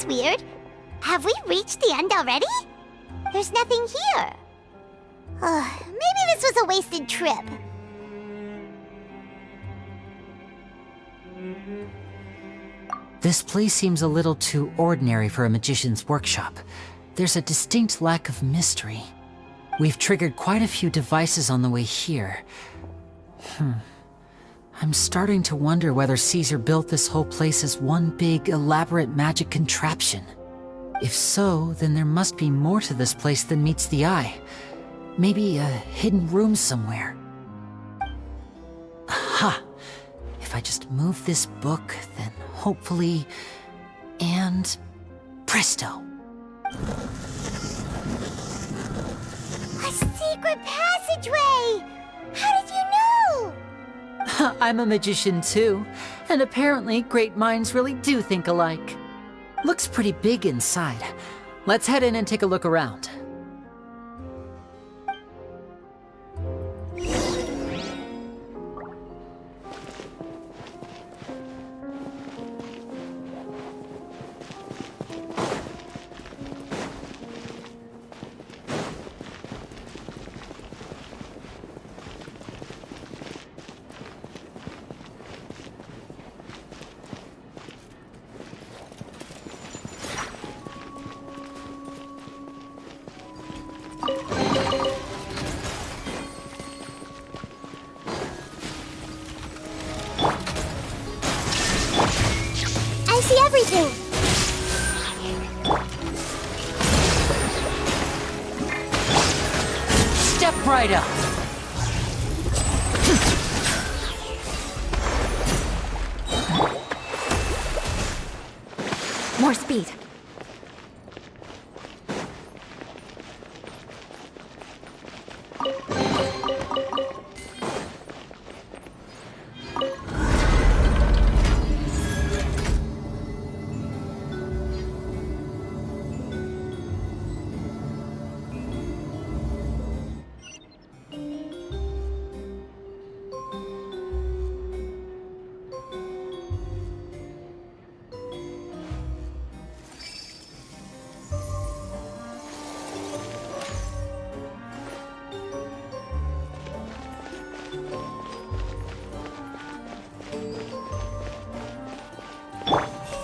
weird. Have we reached the end already? There's nothing here. Maybe this was a wasted trip. This place seems a little too ordinary for a magician's workshop. There's a distinct lack of mystery. We've triggered quite a few devices on the way here. I'm starting to wonder whether Caesar built this whole place as one big, elaborate magic contraption. If so, then there must be more to this place than meets the eye. Maybe a hidden room somewhere. Aha! If I just move this book, then hopefully... and... presto! A secret passageway! How did you know? I'm a magician too, and apparently great minds really do think alike. Looks pretty big inside. Let's head in and take a look around. I see everything. Step right up! More speed.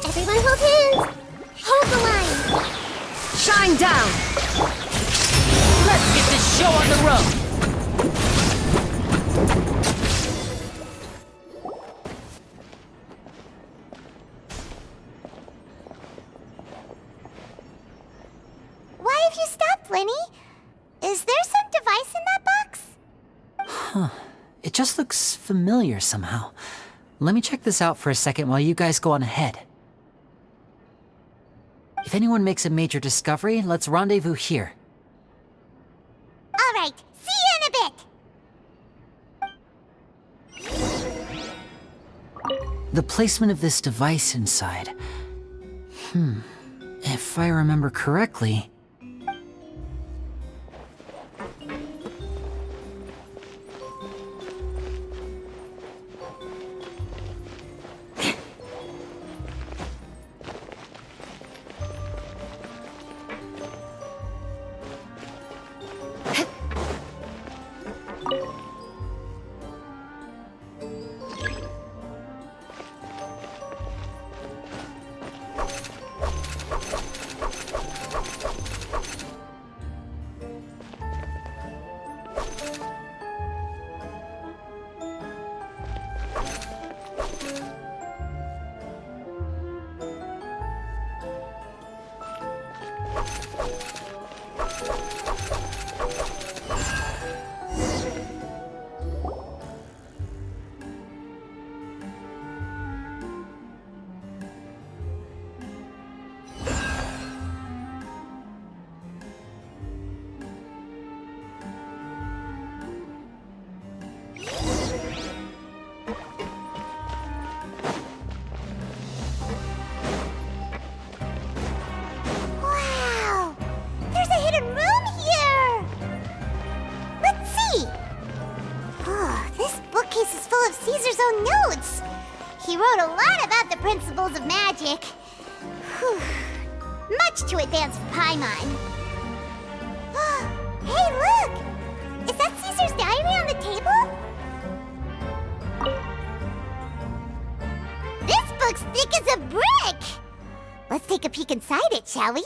Everyone hold hands. Hold the line. Shine down! Let's get this show on the road! Why have you stopped, Lenny? Is there some device in that box? Huh. It just looks familiar somehow. Let me check this out for a second while you guys go on ahead. If anyone makes a major discovery, let's rendezvous here. All right, see you in a bit. The placement of this device inside. If I remember correctly... Wow! There's a hidden room here! Let's see! Oh, this bookcase is full of Caesar's own notes! He wrote a lot about the principles of magic. Whew. Much too advanced for Paimon. Hey, look! Is that Caesar's diary on the table? This book's thick as a brick! Let's take a peek inside it, shall we?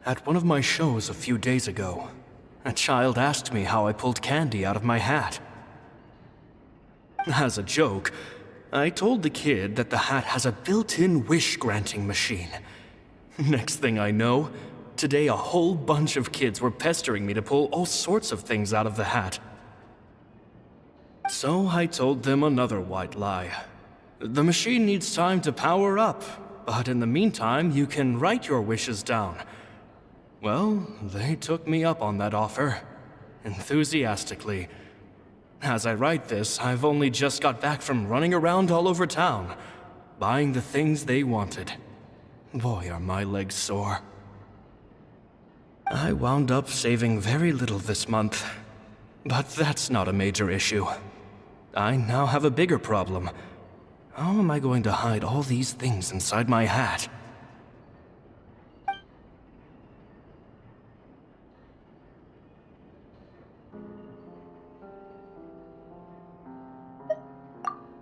At one of my shows a few days ago, a child asked me how I pulled candy out of my hat. As a joke, I told the kid that the hat has a built-in wish-granting machine. Next thing I know, today a whole bunch of kids were pestering me to pull all sorts of things out of the hat. So I told them another white lie. The machine needs time to power up, but in the meantime, you can write your wishes down. Well, they took me up on that offer, enthusiastically. As I write this, I've only just got back from running around all over town, buying the things they wanted. Boy, are my legs sore. I wound up saving very little this month, but that's not a major issue. I now have a bigger problem. How am I going to hide all these things inside my hat?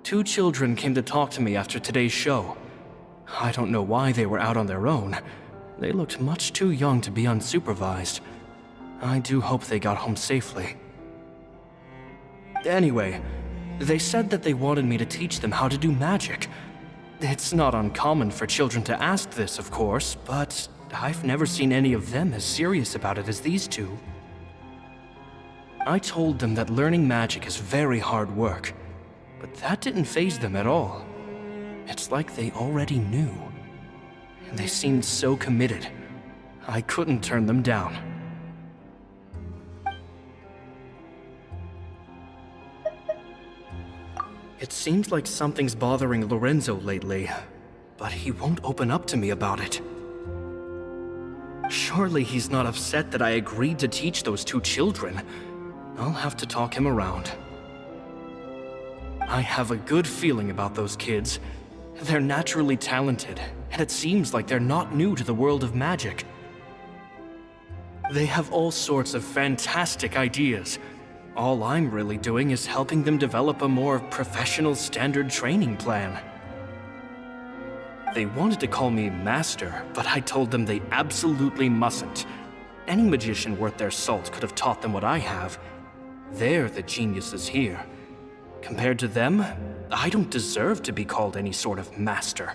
Two children came to talk to me after today's show. I don't know why they were out on their own. They looked much too young to be unsupervised. I do hope they got home safely. Anyway, they said that they wanted me to teach them how to do magic. It's not uncommon for children to ask this, of course, but I've never seen any of them as serious about it as these two. I told them that learning magic is very hard work. But that didn't faze them at all. It's like they already knew. They seemed so committed. I couldn't turn them down. It seems like something's bothering Lorenzo lately, but he won't open up to me about it. Surely he's not upset that I agreed to teach those two children. I'll have to talk him around. I have a good feeling about those kids. They're naturally talented, and it seems like they're not new to the world of magic. They have all sorts of fantastic ideas. All I'm really doing is helping them develop a more professional standard training plan. They wanted to call me Master, but I told them they absolutely mustn't. Any magician worth their salt could have taught them what I have. They're the geniuses here. Compared to them, I don't deserve to be called any sort of master.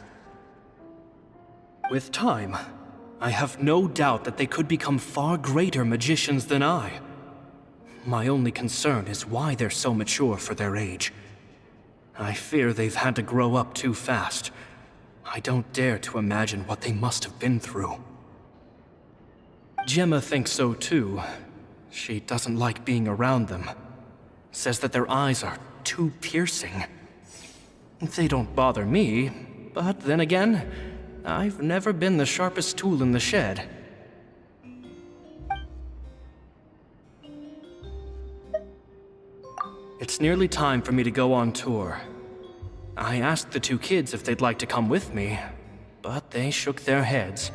With time, I have no doubt that they could become far greater magicians than I. My only concern is why they're so mature for their age. I fear they've had to grow up too fast. I don't dare to imagine what they must have been through. Gemma thinks so too. She doesn't like being around them. Says that their eyes are too piercing. They don't bother me, but then again, I've never been the sharpest tool in the shed. It's nearly time for me to go on tour. I asked the two kids if they'd like to come with me, but they shook their heads.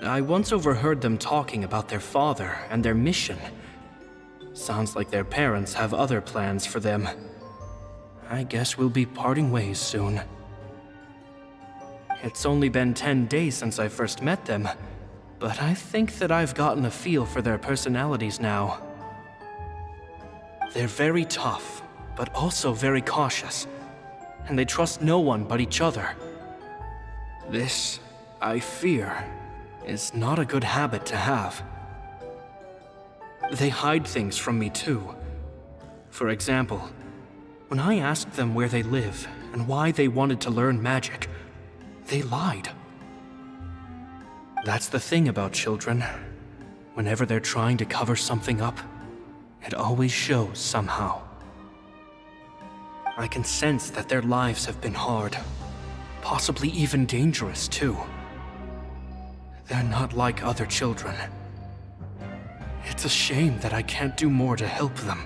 I once overheard them talking about their father and their mission. Sounds like their parents have other plans for them. I guess we'll be parting ways soon. It's only been 10 days since I first met them, but I think that I've gotten a feel for their personalities now. They're very tough, but also very cautious, and they trust no one but each other. This, I fear, is not a good habit to have. They hide things from me too. For example, when I asked them where they live and why they wanted to learn magic, they lied. That's the thing about children. Whenever they're trying to cover something up, it always shows somehow. I can sense that their lives have been hard, possibly even dangerous too. They're not like other children. It's a shame that I can't do more to help them.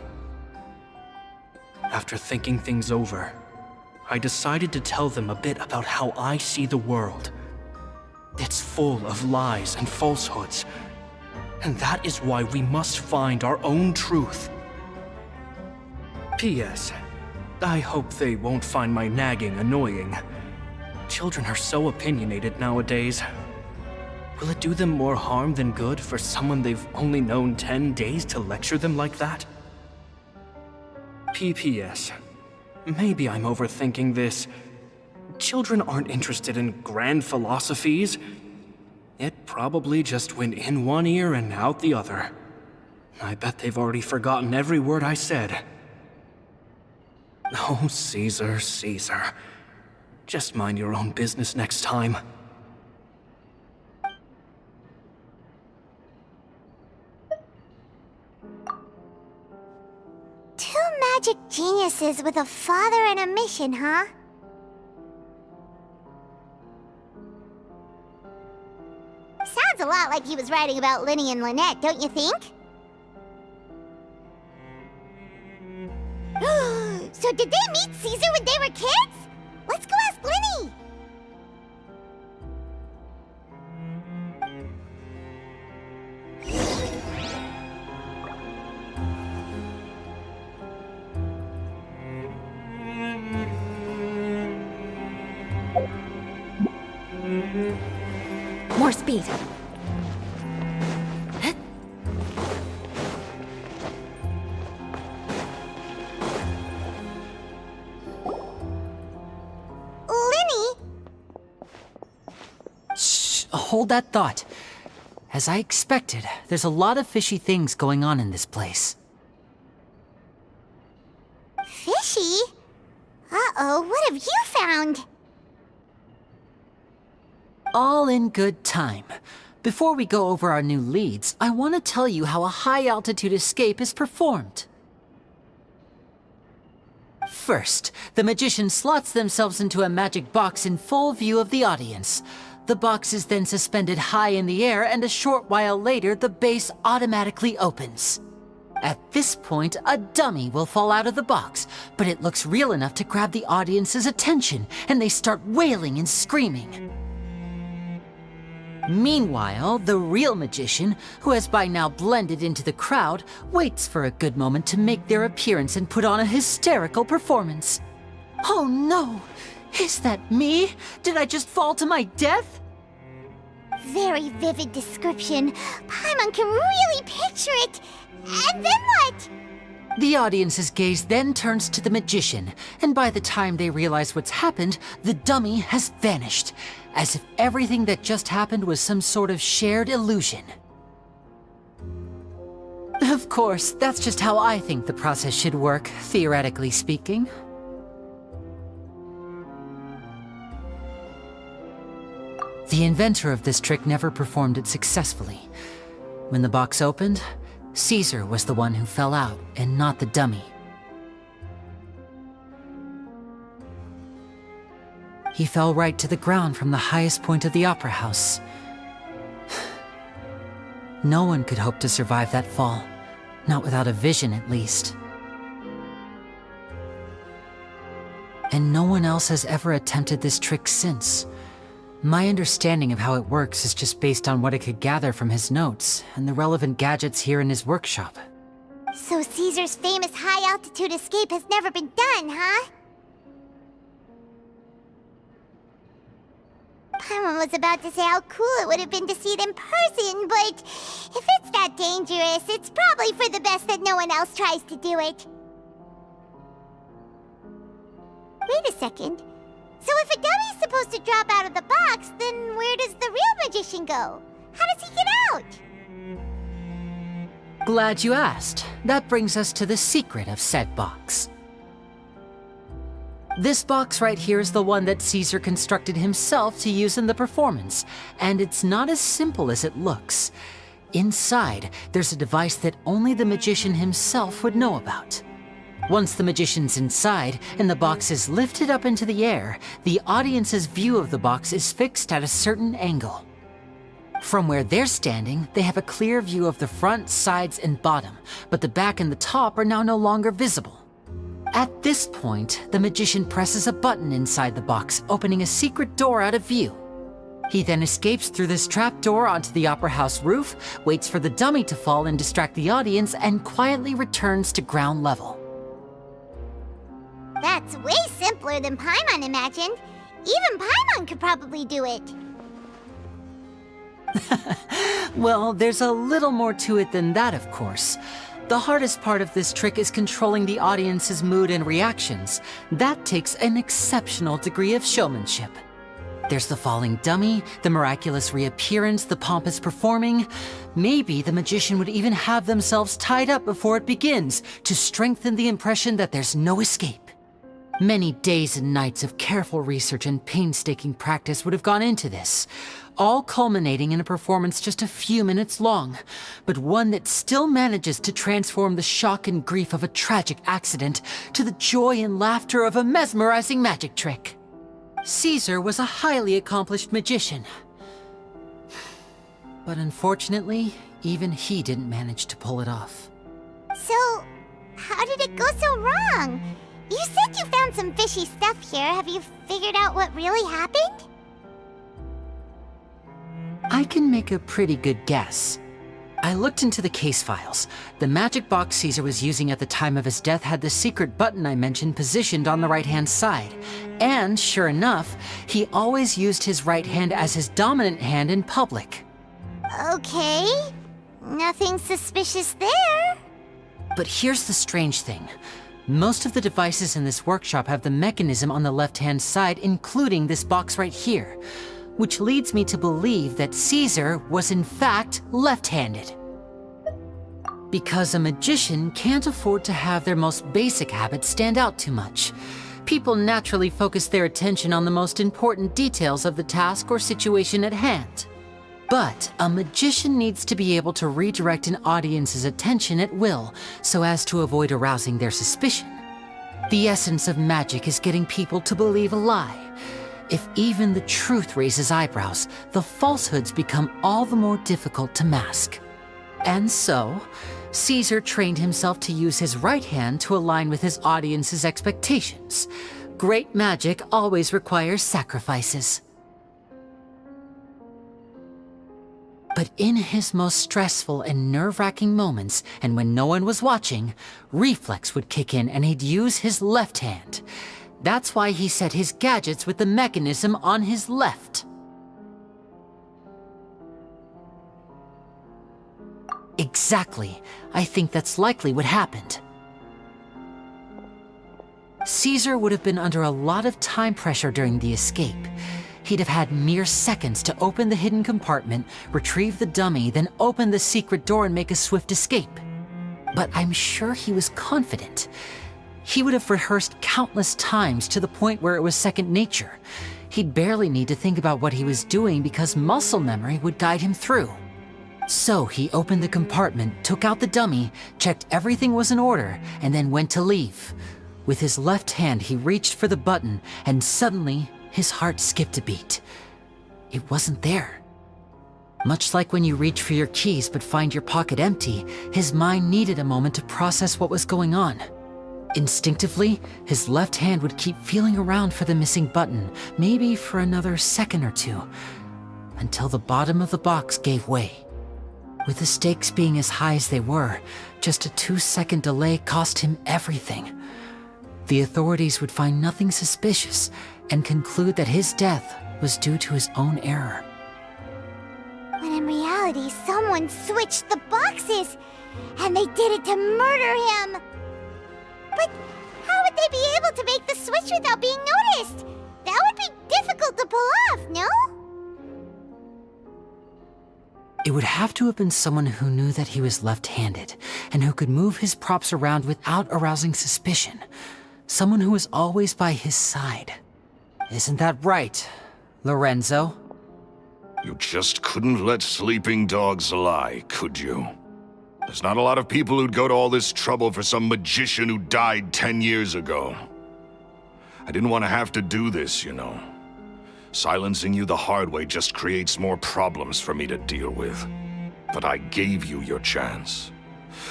After thinking things over, I decided to tell them a bit about how I see the world. It's full of lies and falsehoods, and that is why we must find our own truth. P.S. I hope they won't find my nagging annoying. Children are so opinionated nowadays. Will it do them more harm than good for someone they've only known 10 days to lecture them like that? P.P.S. Maybe I'm overthinking this. Children aren't interested in grand philosophies. It probably just went in one ear and out the other. I bet they've already forgotten every word I said. Oh, Caesar, Caesar. Just mind your own business next time. Two magic geniuses with a father and a mission, huh? Sounds a lot like he was writing about Linny and Lynette, don't you think? So did they meet Caesar when they were kids? Let's go ask Linny! More speed. Hold that thought. As I expected, there's a lot of fishy things going on in this place. Fishy? Uh-oh, what have you found? All in good time. Before we go over our new leads, I want to tell you how a high-altitude escape is performed. First, the magician slots themselves into a magic box in full view of the audience. The box is then suspended high in the air, and a short while later, the base automatically opens. At this point, a dummy will fall out of the box, but it looks real enough to grab the audience's attention, and they start wailing and screaming. Meanwhile, the real magician, who has by now blended into the crowd, waits for a good moment to make their appearance and put on a hysterical performance. Oh no! Is that me? Did I just fall to my death? Very vivid description. Paimon can really picture it. And then what? The audience's gaze then turns to the magician, and by the time they realize what's happened, the dummy has vanished, as if everything that just happened was some sort of shared illusion. Of course, that's just how I think the process should work, theoretically speaking. The inventor of this trick never performed it successfully. When the box opened, Caesar was the one who fell out, and not the dummy. He fell right to the ground from the highest point of the opera house. No one could hope to survive that fall, not without a vision at least. And no one else has ever attempted this trick since. My understanding of how it works is just based on what I could gather from his notes and the relevant gadgets here in his workshop. So Caesar's famous high-altitude escape has never been done, huh? Paimon was about to say how cool it would have been to see it in person, but if it's that dangerous, it's probably for the best that no one else tries to do it. Wait a second. So if a dummy's supposed to drop out of the box, then where does the real magician go? How does he get out? Glad you asked. That brings us to the secret of said box. This box right here is the one that Caesar constructed himself to use in the performance, and it's not as simple as it looks. Inside, there's a device that only the magician himself would know about. Once the magician's inside and the box is lifted up into the air, the audience's view of the box is fixed at a certain angle. From where they're standing, they have a clear view of the front, sides, and bottom, but the back and the top are now no longer visible. At this point, the magician presses a button inside the box, opening a secret door out of view. He then escapes through this trap door onto the opera house roof, waits for the dummy to fall and distract the audience, and quietly returns to ground level. That's way simpler than Paimon imagined. Even Paimon could probably do it. Well, there's a little more to it than that, of course. The hardest part of this trick is controlling the audience's mood and reactions. That takes an exceptional degree of showmanship. There's the falling dummy, the miraculous reappearance, the pompous performing. Maybe the magician would even have themselves tied up before it begins to strengthen the impression that there's no escape. Many days and nights of careful research and painstaking practice would have gone into this, all culminating in a performance just a few minutes long, but one that still manages to transform the shock and grief of a tragic accident to the joy and laughter of a mesmerizing magic trick. Caesar was a highly accomplished magician. But unfortunately, even he didn't manage to pull it off. So, how did it go so wrong? You said you found some fishy stuff here. Have you figured out what really happened? I can make a pretty good guess. I looked into the case files. The magic box Caesar was using at the time of his death had the secret button I mentioned positioned on the right-hand side. And sure enough, he always used his right hand as his dominant hand in public. Okay. Nothing suspicious there. But here's the strange thing. Most of the devices in this workshop have the mechanism on the left-hand side, including this box right here, which leads me to believe that Caesar was in fact left-handed. Because a magician can't afford to have their most basic habits stand out too much. People naturally focus their attention on the most important details of the task or situation at hand. But a magician needs to be able to redirect an audience's attention at will, so as to avoid arousing their suspicion. The essence of magic is getting people to believe a lie. If even the truth raises eyebrows, the falsehoods become all the more difficult to mask. And so, Caesar trained himself to use his right hand to align with his audience's expectations. Great magic always requires sacrifices. But in his most stressful and nerve-wracking moments, and when no one was watching, reflex would kick in and he'd use his left hand. That's why he set his gadgets with the mechanism on his left. Exactly. I think that's likely what happened. Caesar would have been under a lot of time pressure during the escape. He'd have had mere seconds to open the hidden compartment, retrieve the dummy, then open the secret door and make a swift escape. But I'm sure he was confident. He would have rehearsed countless times to the point where it was second nature. He'd barely need to think about what he was doing because muscle memory would guide him through. So he opened the compartment, took out the dummy, checked everything was in order, and then went to leave. With his left hand, he reached for the button, and suddenly, his heart skipped a beat. It wasn't there. Much like when you reach for your keys but find your pocket empty, his mind needed a moment to process what was going on. Instinctively, his left hand would keep feeling around for the missing button, maybe for another second or two, until the bottom of the box gave way. With the stakes being as high as they were, just a 2-second delay cost him everything. The authorities would find nothing suspicious and conclude that his death was due to his own error. When in reality, someone switched the boxes, and they did it to murder him. But how would they be able to make the switch without being noticed? That would be difficult to pull off, no? It would have to have been someone who knew that he was left-handed, and who could move his props around without arousing suspicion. Someone who was always by his side. Isn't that right, Lorenzo? You just couldn't let sleeping dogs lie, could you? There's not a lot of people who'd go to all this trouble for some magician who died 10 years ago. I didn't want to have to do this, you know. Silencing you the hard way just creates more problems for me to deal with. But I gave you your chance.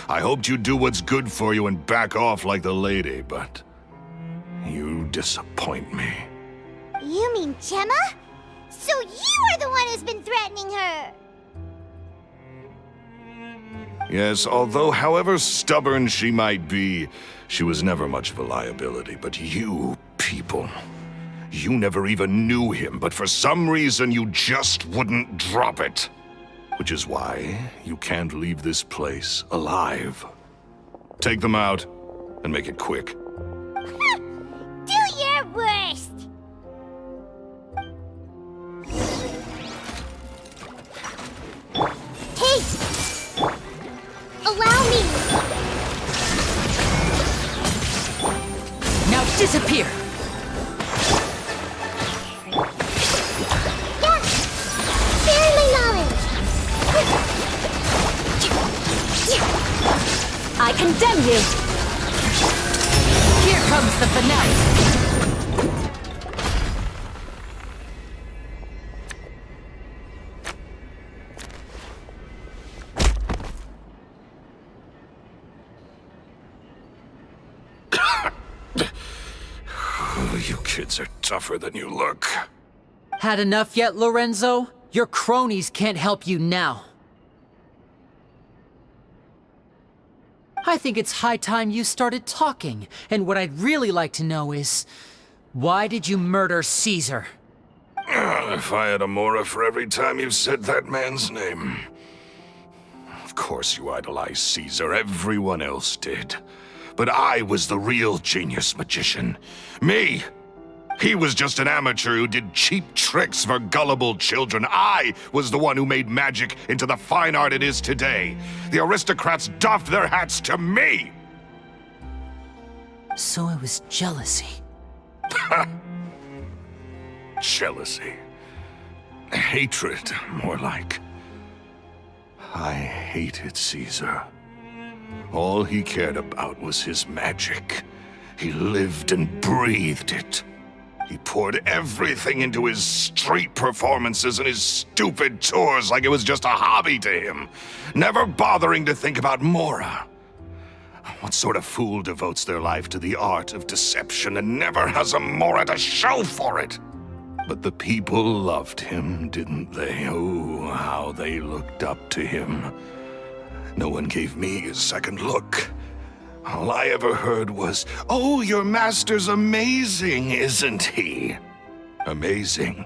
I hoped you'd do what's good for you and back off like the lady, but you disappoint me. You mean Gemma? So you are the one who's been threatening her! Yes, although however stubborn she might be, she was never much of a liability. But you people, you never even knew him, but for some reason you just wouldn't drop it. Which is why you can't leave this place alive. Take them out, and make it quick. Do your worst! Hey! Allow me! Now disappear! Yeah! Share my knowledge! I condemn you! Here comes the finale! You kids are tougher than you look. Had enough yet, Lorenzo? Your cronies can't help you now. I think it's high time you started talking, and what I'd really like to know is, why did you murder Caesar? If I had a Mora for every time you said that man's name. Of course you idolized Caesar, everyone else did. But I was the real genius magician. Me! He was just an amateur who did cheap tricks for gullible children. I was the one who made magic into the fine art it is today. The aristocrats doffed their hats to me! So it was jealousy. Jealousy. Hatred, more like. I hated Caesar. All he cared about was his magic. He lived and breathed it. He poured everything into his street performances and his stupid tours like it was just a hobby to him, never bothering to think about Mora. What sort of fool devotes their life to the art of deception and never has a Mora to show for it? But the people loved him, didn't they? Oh, how they looked up to him. No one gave me a second look. All I ever heard was, "Oh, your master's amazing, isn't he?" Amazing.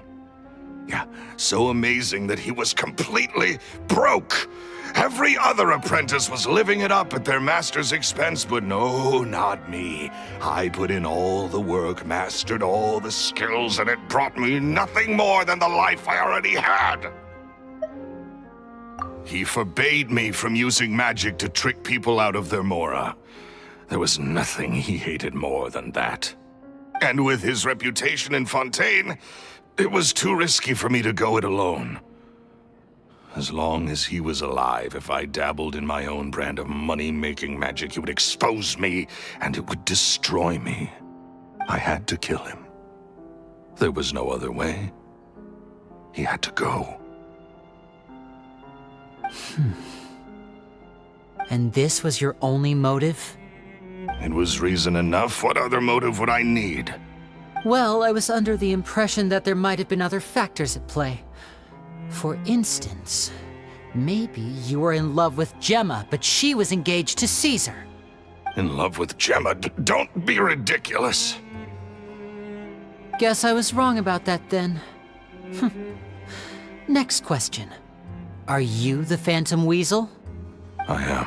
Yeah, so amazing that he was completely broke. Every other apprentice was living it up at their master's expense, but no, not me. I put in all the work, mastered all the skills, and it brought me nothing more than the life I already had. He forbade me from using magic to trick people out of their Mora. There was nothing he hated more than that. And with his reputation in Fontaine, it was too risky for me to go it alone. As long as he was alive, if I dabbled in my own brand of money-making magic, he would expose me, and it would destroy me. I had to kill him. There was no other way. He had to go. And this was your only motive? It was reason enough. What other motive would I need? Well, I was under the impression that there might have been other factors at play. For instance, maybe you were in love with Gemma, but she was engaged to Caesar. In love with Gemma? Don't be ridiculous. Guess I was wrong about that then. Next question. Are you the Phantom Weasel? I am.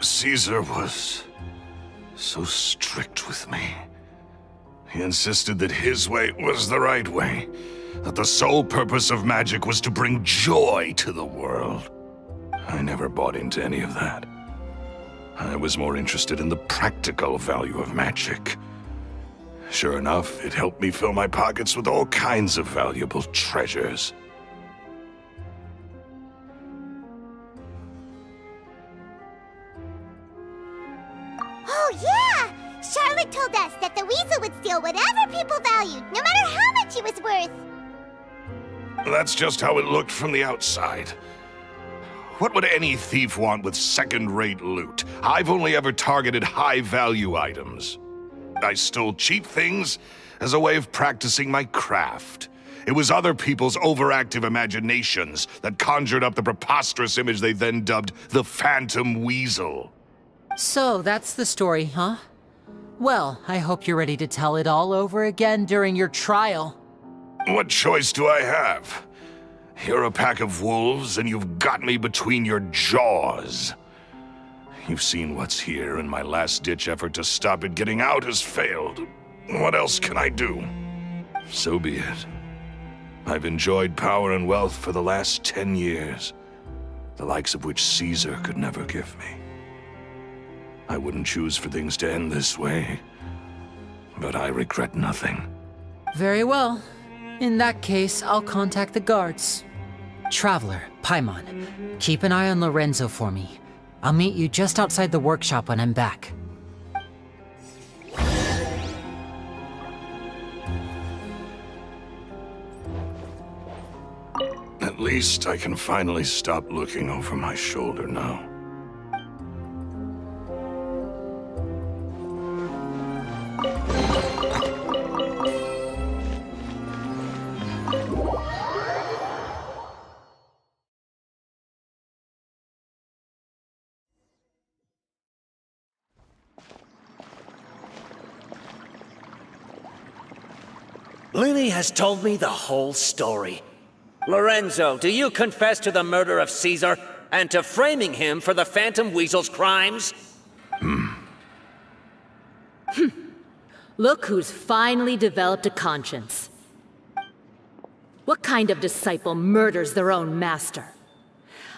Caesar was so strict with me. He insisted that his way was the right way, that the sole purpose of magic was to bring joy to the world. I never bought into any of that. I was more interested in the practical value of magic. Sure enough, it helped me fill my pockets with all kinds of valuable treasures. Oh yeah! Charlotte told us that the weasel would steal whatever people valued, no matter how much he was worth. That's just how it looked from the outside. What would any thief want with second-rate loot? I've only ever targeted high-value items. I stole cheap things as a way of practicing my craft. It was other people's overactive imaginations that conjured up the preposterous image they then dubbed the Phantom Weasel. So that's the story, huh? Well, I hope you're ready to tell it all over again during your trial. What choice do I have? You're a pack of wolves, and you've got me between your jaws. You've seen what's here, and my last-ditch effort to stop it getting out has failed. What else can I do? So be it. I've enjoyed power and wealth for the last 10 years, the likes of which Caesar could never give me. I wouldn't choose for things to end this way, but I regret nothing. Very well. In that case, I'll contact the guards. Traveler, Paimon, keep an eye on Lorenzo for me. I'll meet you just outside the workshop when I'm back. At least I can finally stop looking over my shoulder now. Lily has told me the whole story. Lorenzo, do you confess to the murder of Caesar and to framing him for the Phantom Weasel's crimes? Look who's finally developed a conscience. What kind of disciple murders their own master?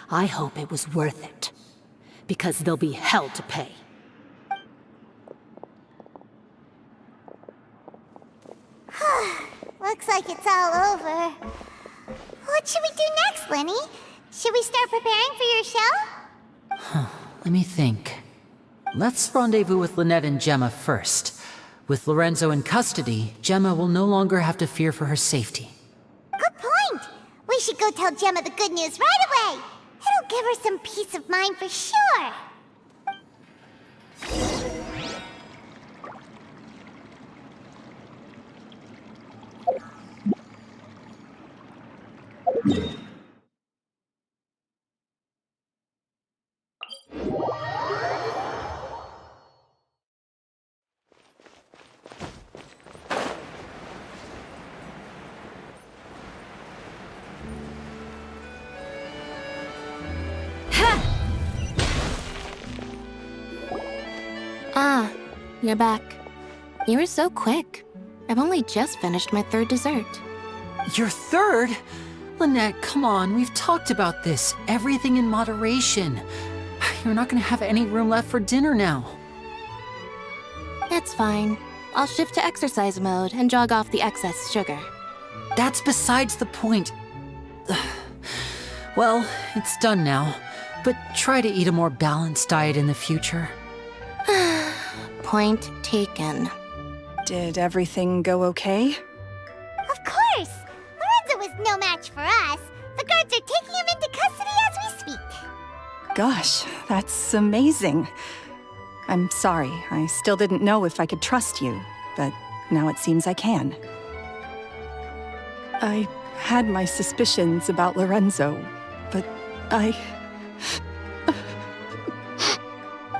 I hope it was worth it, because they'll be hell to pay. Looks like it's all over. What should we do next, Lenny? Should we start preparing for your show? Let me think. Let's rendezvous with Lynette and Gemma first. With Lorenzo in custody, Gemma will no longer have to fear for her safety. Good point. We should go tell Gemma the good news right away. It'll give her some peace of mind for sure. Ah, you're back. You were so quick. I've only just finished my third dessert. Your third? Lynette, come on, we've talked about this. Everything in moderation. You're not gonna have any room left for dinner now. That's fine. I'll shift to exercise mode and jog off the excess sugar. That's besides the point. Well, it's done now, but try to eat a more balanced diet in the future. Point taken. Did everything go okay? Of course! Lorenzo was no match for us. The guards are taking him into custody as we speak. Gosh, that's amazing. I'm sorry, I still didn't know if I could trust you, but now it seems I can. I had my suspicions about Lorenzo, but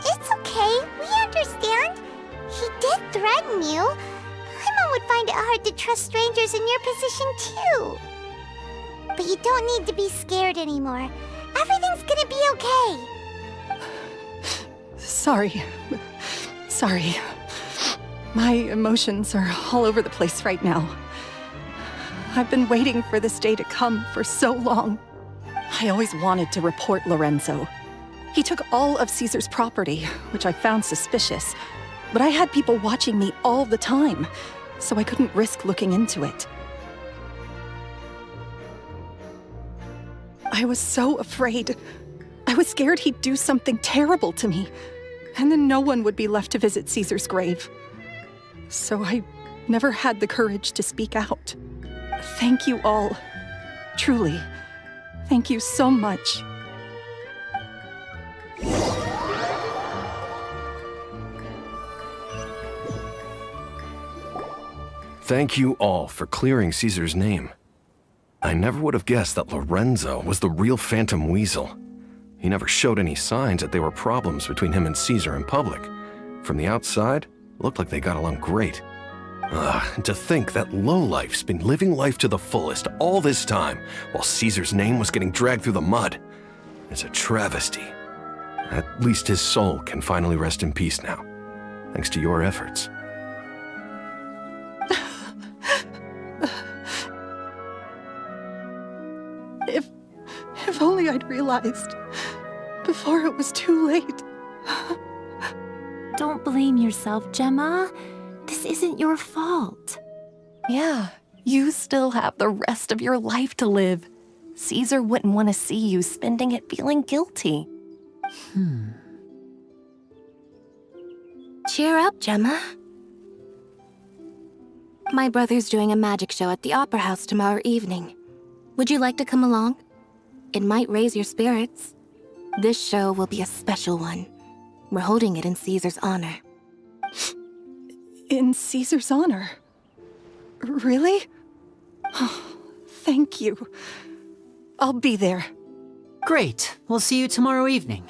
It's okay, we understand. He did threaten you. Paimon would find it hard to trust strangers in your position too. But you don't need to be scared anymore. Everything's gonna be okay. Sorry. My emotions are all over the place right now. I've been waiting for this day to come for so long. I always wanted to report Lorenzo. He took all of Caesar's property, which I found suspicious, but I had people watching me all the time, so I couldn't risk looking into it. I was so afraid. I was scared he'd do something terrible to me. and then no one would be left to visit Caesar's grave. So I never had the courage to speak out. Thank you all. Truly. Thank you so much. Thank you all for clearing Caesar's name. I never would have guessed that Lorenzo was the real Phantom Weasel. He never showed any signs that there were problems between him and Caesar in public. From the outside, it looked like they got along great. And to think that lowlife's been living life to the fullest all this time, while Caesar's name was getting dragged through the mud. It's a travesty. At least his soul can finally rest in peace now, thanks to your efforts. If only I'd realized before it was too late. Don't blame yourself, Gemma. This isn't your fault. Yeah, you still have the rest of your life to live. Caesar wouldn't want to see you spending it feeling guilty. Cheer up, Gemma. My brother's doing a magic show at the Opera House tomorrow evening. Would you like to come along? It might raise your spirits. This show will be a special one. We're holding it in Caesar's honor. In Caesar's honor? Really? Oh, thank you. I'll be there. Great. We'll see you tomorrow evening.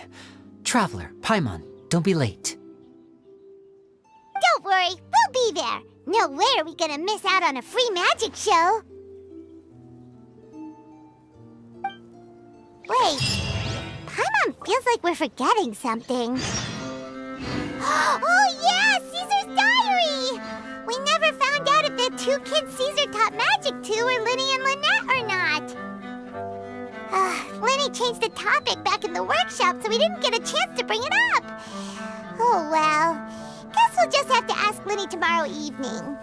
Traveler, Paimon, don't be late. Don't worry, we'll be there. No way are we gonna miss out on a free magic show. Wait, Paimon feels like we're forgetting something. Oh yeah, Caesar's diary! We never found out if the two kids Caesar taught magic to were Linny and Lynette or not. Linny changed the topic back in the workshop, so we didn't get a chance to bring it up. Oh well, guess we'll just have to ask Linny tomorrow evening.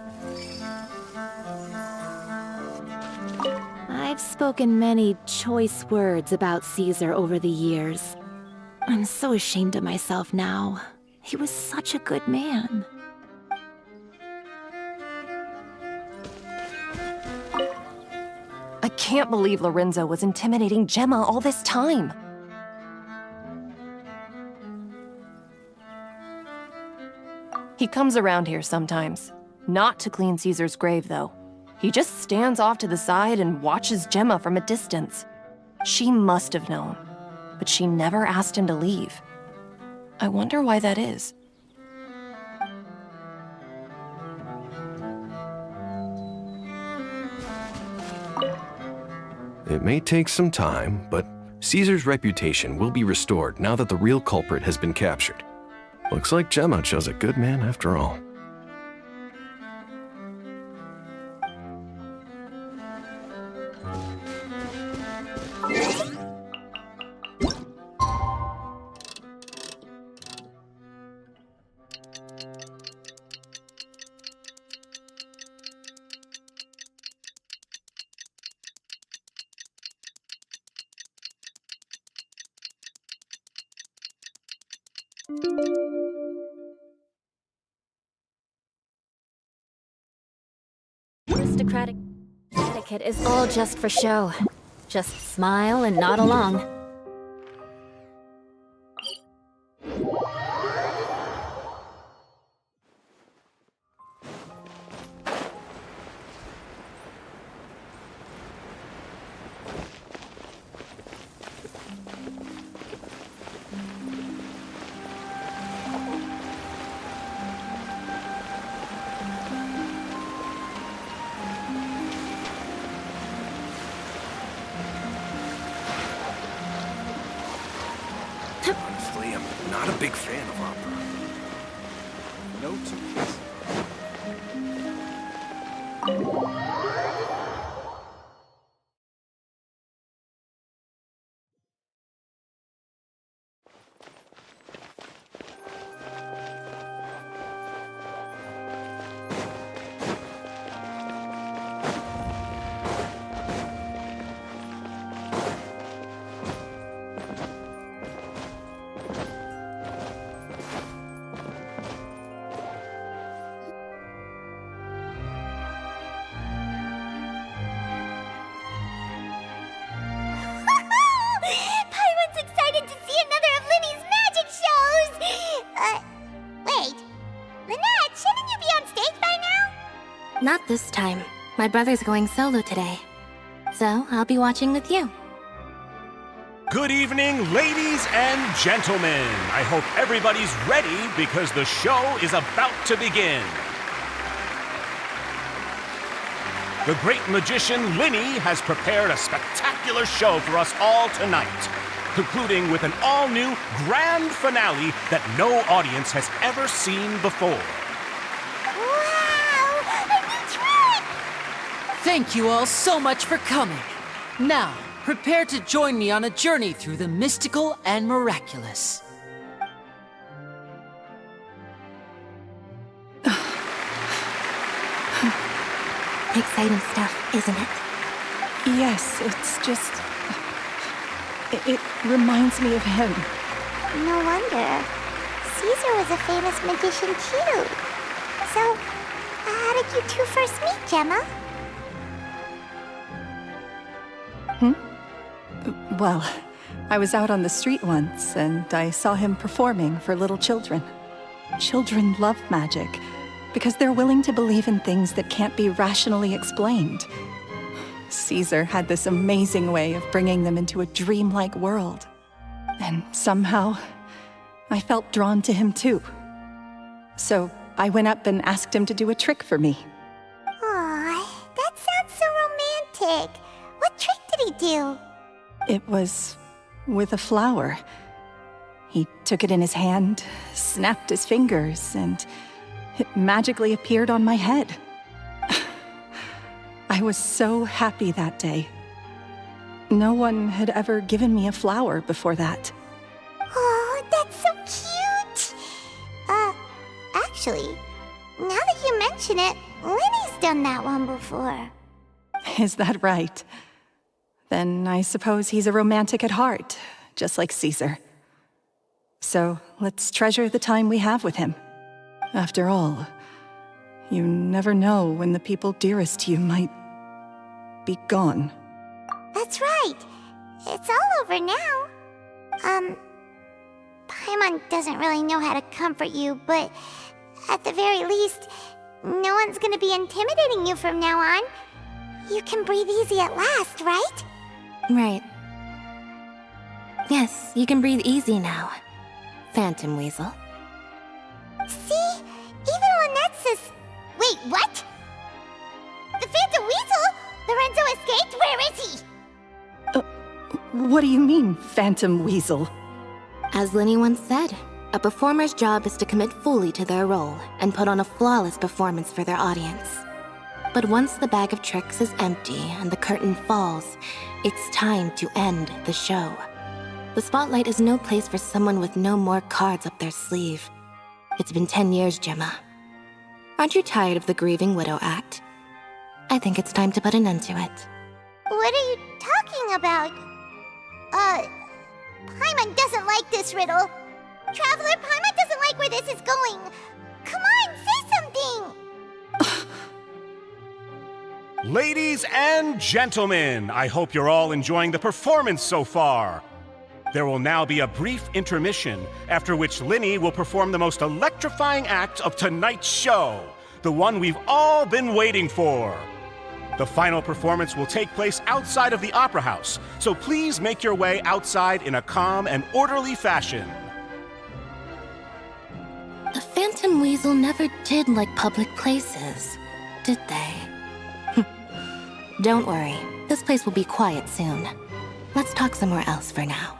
I've spoken many choice words about Caesar over the years. I'm so ashamed of myself now. He was such a good man. I can't believe Lorenzo was intimidating Gemma all this time. He comes around here sometimes. Not to clean Caesar's grave, though. He just stands off to the side and watches Gemma from a distance. She must have known, but she never asked him to leave. I wonder why that is. It may take some time, but Caesar's reputation will be restored now that the real culprit has been captured. Looks like Gemma chose a good man after all. Aristocratic etiquette is all just for show. Just smile and nod along. Honestly, I'm not a big fan of opera. No two kids. Not this time. My brother's going solo today. So I'll be watching with you. Good evening, ladies and gentlemen. I hope everybody's ready because the show is about to begin. The great magician Linny has prepared a spectacular show for us all tonight, concluding with an all-new grand finale that no audience has ever seen before. Wow! A new trick! Thank you all so much for coming. Now, prepare to join me on a journey through the mystical and miraculous. Exciting stuff, isn't it? Yes, it's just... It reminds me of him. No wonder. Caesar was a famous magician too. So, how did you two first meet, Gemma? Well, I was out on the street once, and I saw him performing for little children. Children love magic, because they're willing to believe in things that can't be rationally explained. Caesar had this amazing way of bringing them into a dreamlike world. And somehow, I felt drawn to him too. So I went up and asked him to do a trick for me. Aw, that sounds so romantic. What trick did he do? It was with a flower. He took it in his hand, snapped his fingers, and it magically appeared on my head. I was so happy that day. No one had ever given me a flower before that. Oh, that's so cute! Actually, now that you mention it, Linny's done that one before. Is that right? Then I suppose he's a romantic at heart, just like Caesar. So let's treasure the time we have with him. After all, you never know when the people dearest to you might be gone. That's right. It's all over now. Paimon doesn't really know how to comfort you, but at the very least, no one's gonna be intimidating you from now on. You can breathe easy at last, right? Right. Yes, you can breathe easy now, Phantom Weasel. See? Even Lynette says... Wait, what? The Phantom Weasel? Lorenzo escaped? Where is he? What do you mean, Phantom Weasel? As Linny once said, a performer's job is to commit fully to their role and put on a flawless performance for their audience. But once the bag of tricks is empty and the curtain falls, it's time to end the show. The spotlight is no place for someone with no more cards up their sleeve. It's been 10 years, Gemma. Aren't you tired of the grieving widow act? I think it's time to put an end to it. What are you talking about? Paimon doesn't like this riddle. Traveler, Paimon doesn't like where this is going. Come on, say something! Ladies and gentlemen, I hope you're all enjoying the performance so far. There will now be a brief intermission, after which Linny will perform the most electrifying act of tonight's show, the one we've all been waiting for. The final performance will take place outside of the Opera House, so please make your way outside in a calm and orderly fashion. The Phantom Weasel never did like public places, did they? Don't worry, this place will be quiet soon. Let's talk somewhere else for now.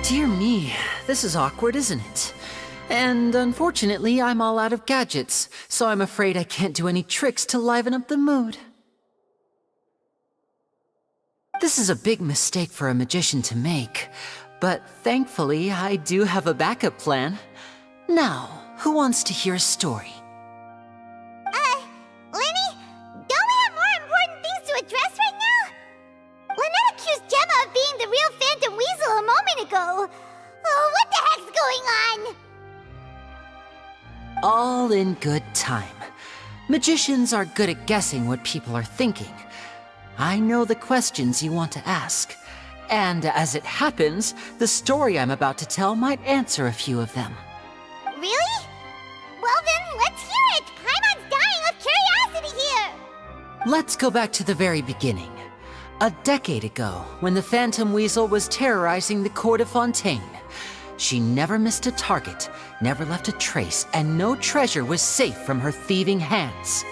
Dear me, this is awkward, isn't it? And unfortunately, I'm all out of gadgets, so I'm afraid I can't do any tricks to liven up the mood. This is a big mistake for a magician to make, But thankfully, I do have a backup plan. Now, who wants to hear a story? Lenny, don't we have more important things to address right now? Lynette accused Gemma of being the real Phantom Weasel a moment ago. Oh, what the heck's going on? All in good time. Magicians are good at guessing what people are thinking. I know the questions you want to ask. And as it happens, the story I'm about to tell might answer a few of them. Really? Well then, let's hear it! Paimon's dying of curiosity here! Let's go back to the very beginning. A decade ago, when the Phantom Weasel was terrorizing the court of Fontaine. She never missed a target, never left a trace, and no treasure was safe from her thieving hands.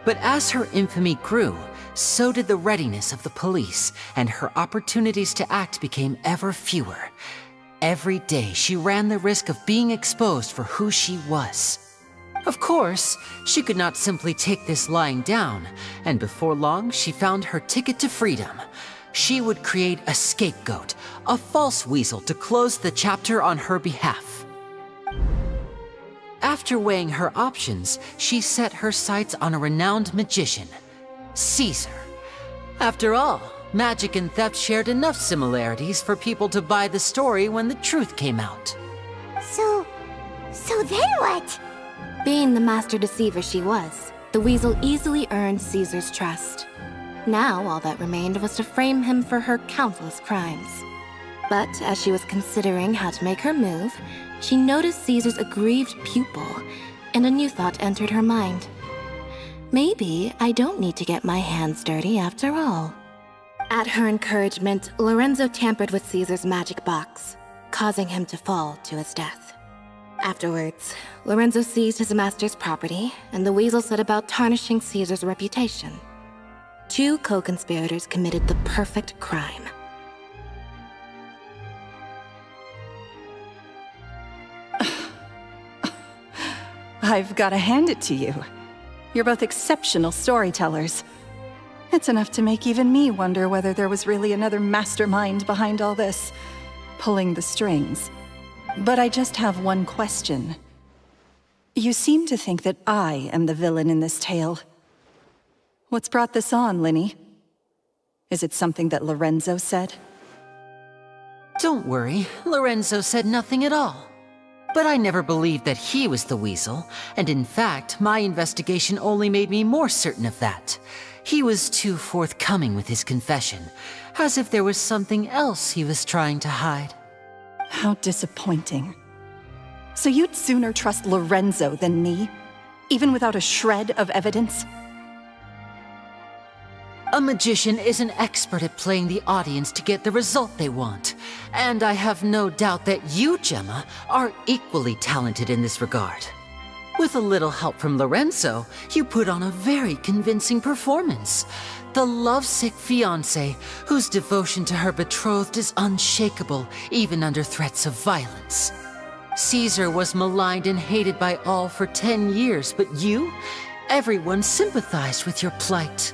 But as her infamy grew, so did the readiness of the police, and her opportunities to act became ever fewer. Every day, she ran the risk of being exposed for who she was. Of course, she could not simply take this lying down, and before long, she found her ticket to freedom. She would create a scapegoat, a false weasel to close the chapter on her behalf. After weighing her options, she set her sights on a renowned magician, Caesar. After all, magic and theft shared enough similarities for people to buy the story when the truth came out. So then what? Being the master deceiver she was, the weasel easily earned Caesar's trust. Now all that remained was to frame him for her countless crimes. But as she was considering how to make her move, she noticed Caesar's aggrieved pupil, and a new thought entered her mind. Maybe I don't need to get my hands dirty after all. At her encouragement, Lorenzo tampered with Caesar's magic box, causing him to fall to his death. Afterwards, Lorenzo seized his master's property, and the weasel set about tarnishing Caesar's reputation. Two co-conspirators committed the perfect crime. I've got to hand it to you. You're both exceptional storytellers. It's enough to make even me wonder whether there was really another mastermind behind all this, pulling the strings. But I just have one question. You seem to think that I am the villain in this tale. What's brought this on, Linny? Is it something that Lorenzo said? Don't worry, Lorenzo said nothing at all. But I never believed that he was the weasel, and in fact, my investigation only made me more certain of that. He was too forthcoming with his confession, as if there was something else he was trying to hide. How disappointing. So you'd sooner trust Lorenzo than me, even without a shred of evidence? A magician is an expert at playing the audience to get the result they want. And I have no doubt that you, Gemma, are equally talented in this regard. With a little help from Lorenzo, you put on a very convincing performance. The lovesick fiancé, whose devotion to her betrothed is unshakable, even under threats of violence. Caesar was maligned and hated by all for 10 years, but you? Everyone sympathized with your plight.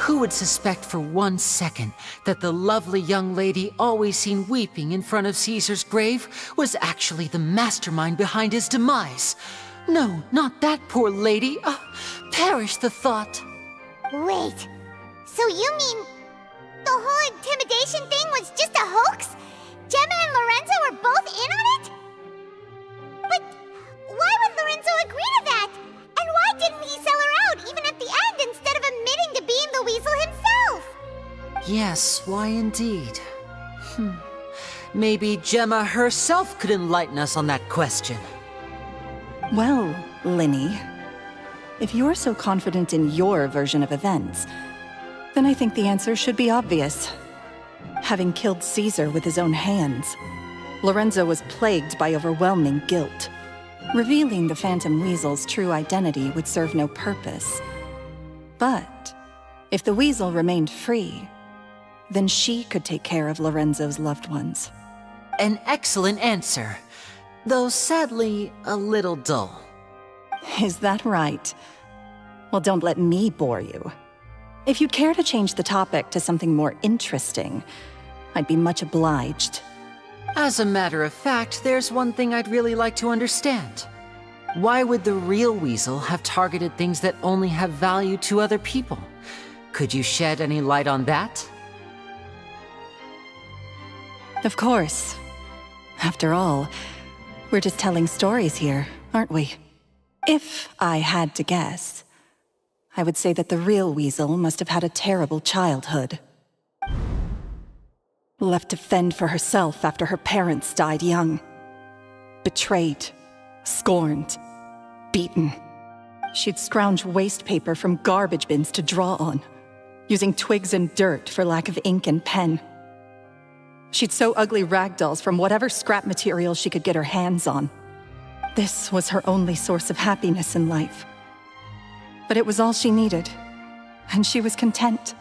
Who would suspect for 1 second that the lovely young lady always seen weeping in front of Caesar's grave was actually the mastermind behind his demise? No, not that poor lady. Perish the thought. Wait, so you mean the whole intimidation thing was just a hoax? Gemma and Lorenzo were both in on it? But why would Lorenzo agree to that? And why didn't he sell her out even at the end instead of admitting to being the weasel himself? Yes, why indeed? Maybe Gemma herself could enlighten us on that question. Well, Linny, if you're so confident in your version of events, then I think the answer should be obvious. Having killed Caesar with his own hands, Lorenzo was plagued by overwhelming guilt. Revealing the Phantom Weasel's true identity would serve no purpose. But if the Weasel remained free, then she could take care of Lorenzo's loved ones. An excellent answer, though sadly a little dull. Is that right? Well, don't let me bore you. If you'd care to change the topic to something more interesting, I'd be much obliged. As a matter of fact, there's one thing I'd really like to understand. Why would the real weasel have targeted things that only have value to other people? Could you shed any light on that? Of course. After all, we're just telling stories here, aren't we? If I had to guess, I would say that the real weasel must have had a terrible childhood. Left to fend for herself after her parents died young. Betrayed, scorned, beaten. She'd scrounge waste paper from garbage bins to draw on, using twigs and dirt for lack of ink and pen. She'd sew ugly rag dolls from whatever scrap material she could get her hands on. This was her only source of happiness in life. But it was all she needed, and she was content.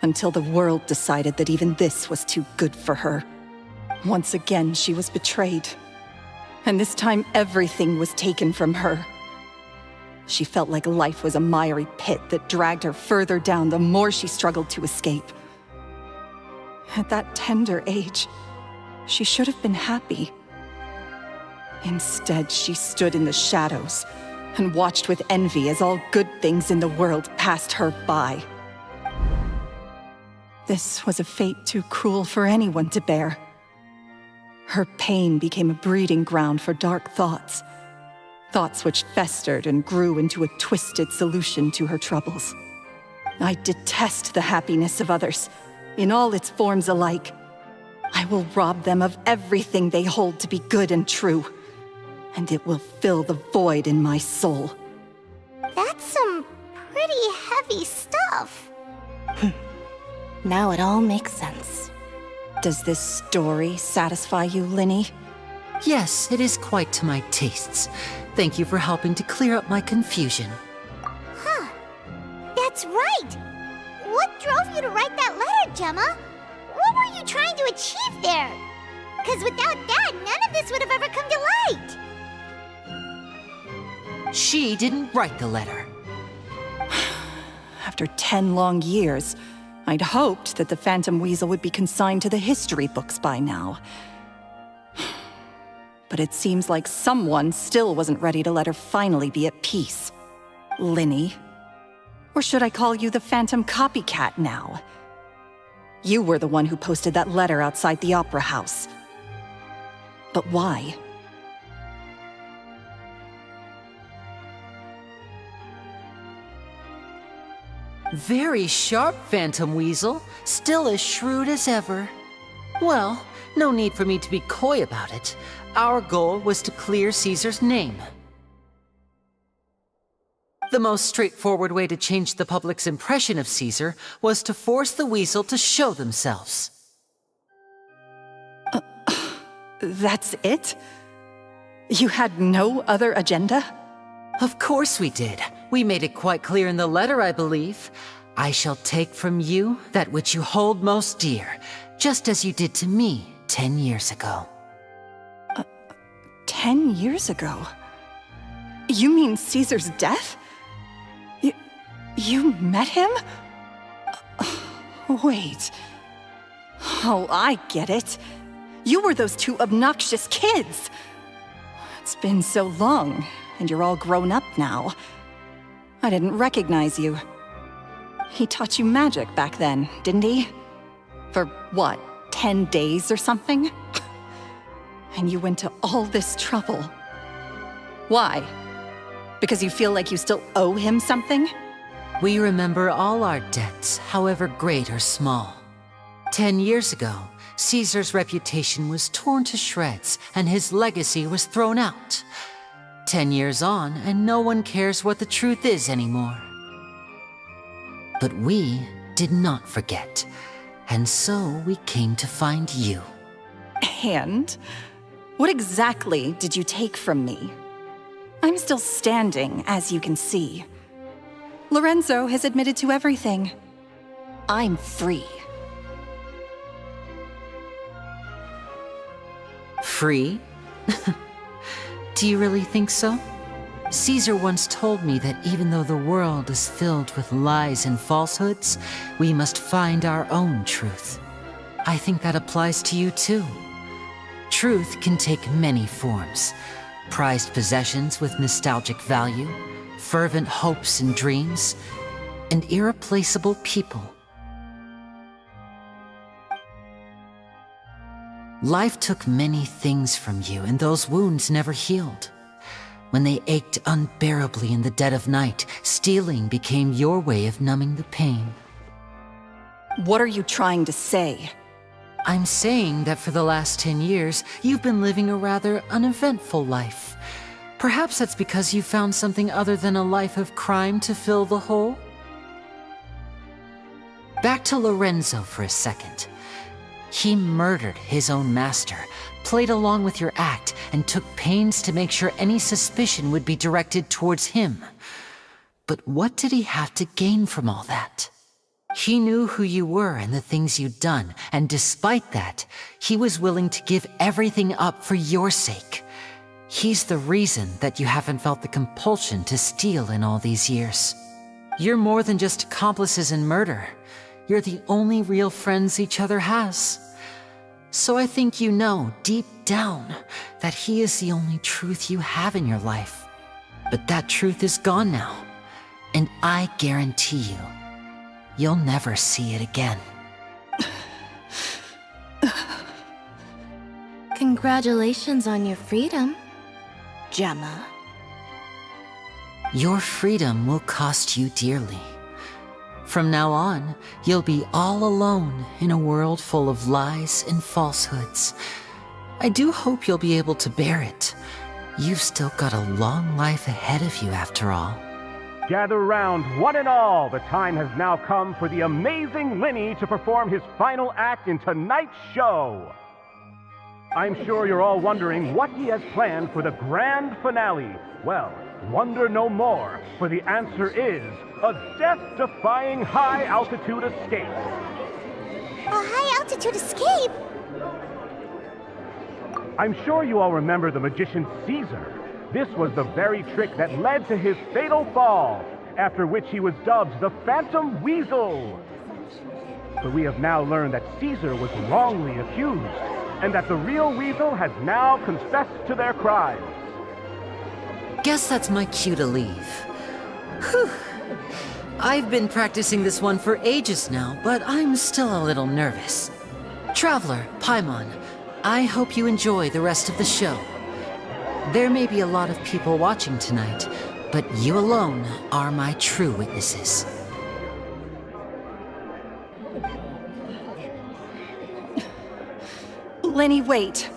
Until the world decided that even this was too good for her. Once again, she was betrayed. And this time, everything was taken from her. She felt like life was a miry pit that dragged her further down the more she struggled to escape. At that tender age, she should have been happy. Instead, she stood in the shadows and watched with envy as all good things in the world passed her by. This was a fate too cruel for anyone to bear. Her pain became a breeding ground for dark thoughts. Thoughts which festered and grew into a twisted solution to her troubles. I detest the happiness of others, in all its forms alike. I will rob them of everything they hold to be good and true, and it will fill the void in my soul. That's some pretty heavy stuff. Now it all makes sense. Does this story satisfy you, Linny? Yes, it is quite to my tastes. Thank you for helping to clear up my confusion. Huh. That's right. What drove you to write that letter, Gemma? What were you trying to achieve there? Because without that, none of this would have ever come to light. She didn't write the letter. After 10 long years, I'd hoped that the Phantom Weasel would be consigned to the history books by now. But it seems like someone still wasn't ready to let her finally be at peace. Linny. Or should I call you the Phantom Copycat now? You were the one who posted that letter outside the Opera House. But why? Very sharp, Phantom Weasel. Still as shrewd as ever. Well, no need for me to be coy about it. Our goal was to clear Caesar's name. The most straightforward way to change the public's impression of Caesar was to force the Weasel to show themselves. That's it? You had no other agenda? Of course we did. We made it quite clear in the letter, I believe. I shall take from you that which you hold most dear, just as you did to me 10 years ago. 10 years ago? You mean Caesar's death? You met him? Wait. Oh, I get it. You were those two obnoxious kids. It's been so long, and you're all grown up now. I didn't recognize you. He taught you magic back then, didn't he? For what, 10 days or something? And you went to all this trouble. Why? Because you feel like you still owe him something? We remember all our debts, however great or small. 10 years ago, Caesar's reputation was torn to shreds, and his legacy was thrown out. 10 years on, and no one cares what the truth is anymore. But we did not forget, and so we came to find you. And? What exactly did you take from me? I'm still standing, as you can see. Lorenzo has admitted to everything. I'm free. Free? Do you really think so? Caesar once told me that even though the world is filled with lies and falsehoods, we must find our own truth. I think that applies to you too. Truth can take many forms. Prized possessions with nostalgic value, fervent hopes and dreams, and irreplaceable people. Life took many things from you, and those wounds never healed. When they ached unbearably in the dead of night, stealing became your way of numbing the pain. What are you trying to say? I'm saying that for the last 10 years, you've been living a rather uneventful life. Perhaps that's because you found something other than a life of crime to fill the hole? Back to Lorenzo for a second. He murdered his own master, played along with your act, and took pains to make sure any suspicion would be directed towards him. But what did he have to gain from all that? He knew who you were and the things you'd done, and despite that, he was willing to give everything up for your sake. He's the reason that you haven't felt the compulsion to steal in all these years. You're more than just accomplices in murder. You're the only real friends each other has. So I think you know, deep down, that he is the only truth you have in your life. But that truth is gone now, and I guarantee you, you'll never see it again. Congratulations on your freedom, Gemma. Your freedom will cost you dearly. From now on, you'll be all alone in a world full of lies and falsehoods. I do hope you'll be able to bear it. You've still got a long life ahead of you after all. Gather round, one and all. The time has now come for the amazing Linny to perform his final act in tonight's show. I'm sure you're all wondering what he has planned for the grand finale. Well, wonder no more, for the answer is a death-defying high-altitude escape. A high-altitude escape? I'm sure you all remember the magician Caesar. This was the very trick that led to his fatal fall, after which he was dubbed the Phantom Weasel. But we have now learned that Caesar was wrongly accused, and that the real Weasel has now confessed to their crimes. Guess that's my cue to leave. Whew. I've been practicing this one for ages now, but I'm still a little nervous. Traveler, Paimon, I hope you enjoy the rest of the show. There may be a lot of people watching tonight, but you alone are my true witnesses. Lenny, wait.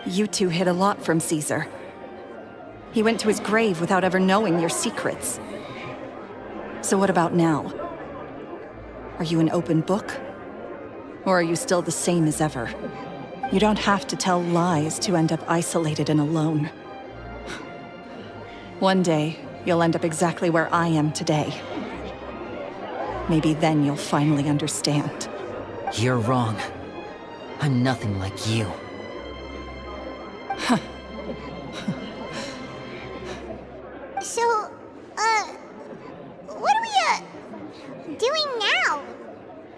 You two hid a lot from Caesar. He went to his grave without ever knowing your secrets. So what about now? Are you an open book? Or are you still the same as ever? You don't have to tell lies to end up isolated and alone. One day, you'll end up exactly where I am today. Maybe then you'll finally understand. You're wrong. I'm nothing like you. So, what are we, doing now?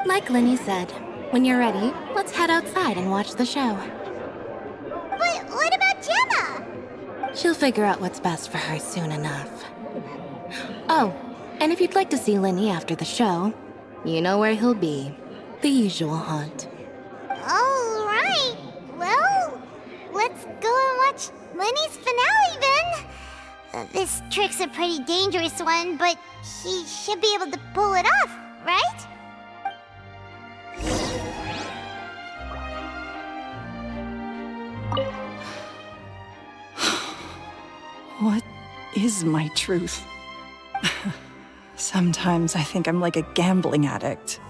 Like Linny said, when you're ready, let's head outside and watch the show. But what about Gemma? She'll figure out what's best for her soon enough. Oh, and if you'd like to see Linny after the show, you know where he'll be. The usual haunt. All right. Well, let's go and watch Lenny's finale then. This trick's a pretty dangerous one, but he should be able to pull it off, right? What is my truth? Sometimes I think I'm like a gambling addict.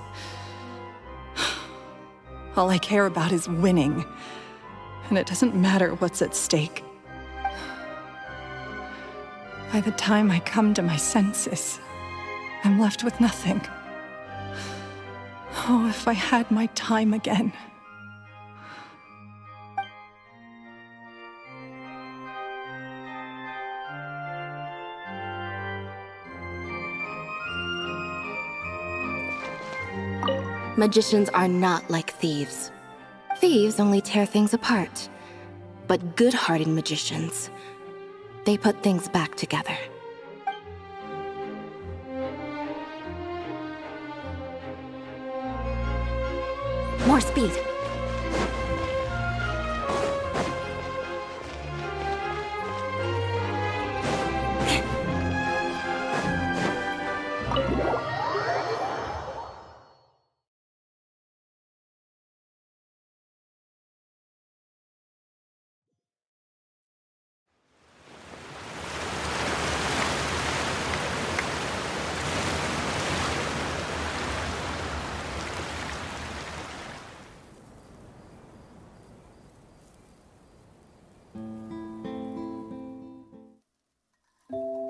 All I care about is winning, and it doesn't matter what's at stake. By the time I come to my senses, I'm left with nothing. Oh, if I had my time again. Magicians are not like thieves. Thieves only tear things apart. But good-hearted magicians, they put things back together. More speed.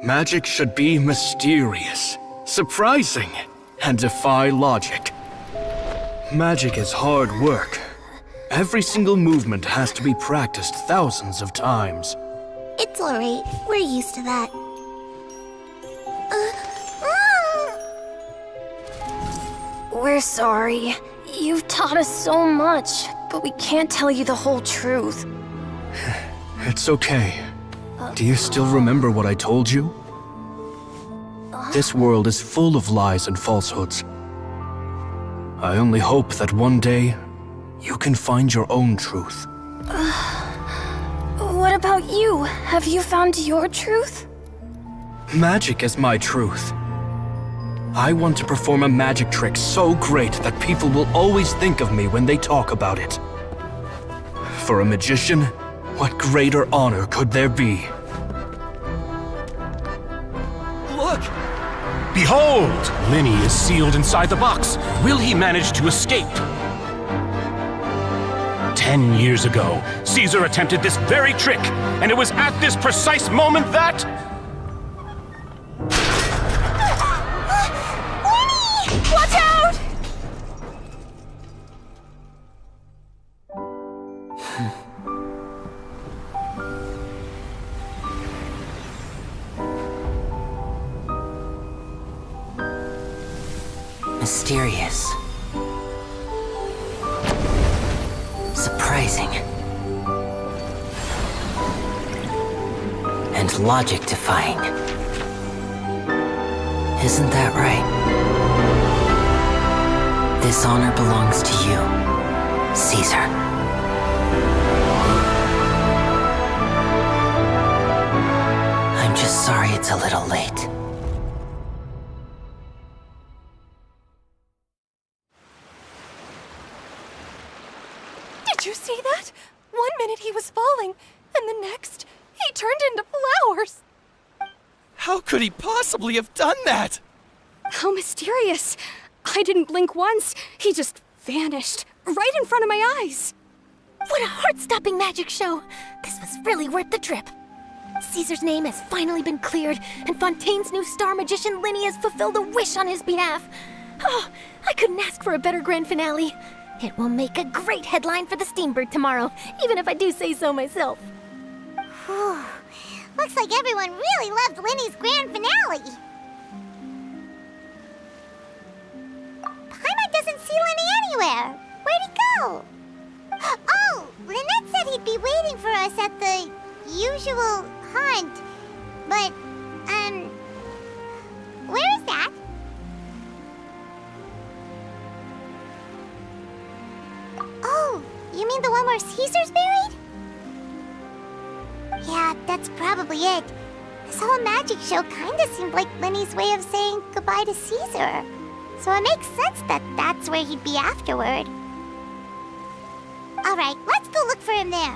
Magic should be mysterious, surprising, and defy logic. Magic is hard work. Every single movement has to be practiced thousands of times. It's alright. We're used to that. We're sorry. You've taught us so much, but we can't tell you the whole truth. It's okay. Do you still remember what I told you? This world is full of lies and falsehoods. I only hope that one day, you can find your own truth. What about you? Have you found your truth? Magic is my truth. I want to perform a magic trick so great that people will always think of me when they talk about it. For a magician, what greater honor could there be? Look! Behold! Linny is sealed inside the box. Will he manage to escape? 10 years ago, Caesar attempted this very trick, and it was at this precise moment that... Linny! Watch out! Mysterious. Surprising. And logic-defying. Isn't that right? This honor belongs to you, Caesar. I'm just sorry it's a little late. Did you see that? 1 minute he was falling, and the next, he turned into flowers. How could he possibly have done that? How mysterious. I didn't blink once. He just vanished, right in front of my eyes. What a heart-stopping magic show. This was really worth the trip. Caesar's name has finally been cleared, and Fontaine's new star magician Linny has fulfilled a wish on his behalf. Oh, I couldn't ask for a better grand finale. It will make a great headline for the Steambird tomorrow, even if I do say so myself. Whew. Looks like everyone really loved Linny's grand finale. Paimon doesn't see Linny anywhere. Where'd he go? Oh, Lynette said he'd be waiting for us at the usual hunt. But, where is that? Oh, you mean the one where Caesar's buried? Yeah, that's probably it. This whole magic show kinda seemed like Linny's way of saying goodbye to Caesar. So it makes sense that that's where he'd be afterward. Alright, let's go look for him there.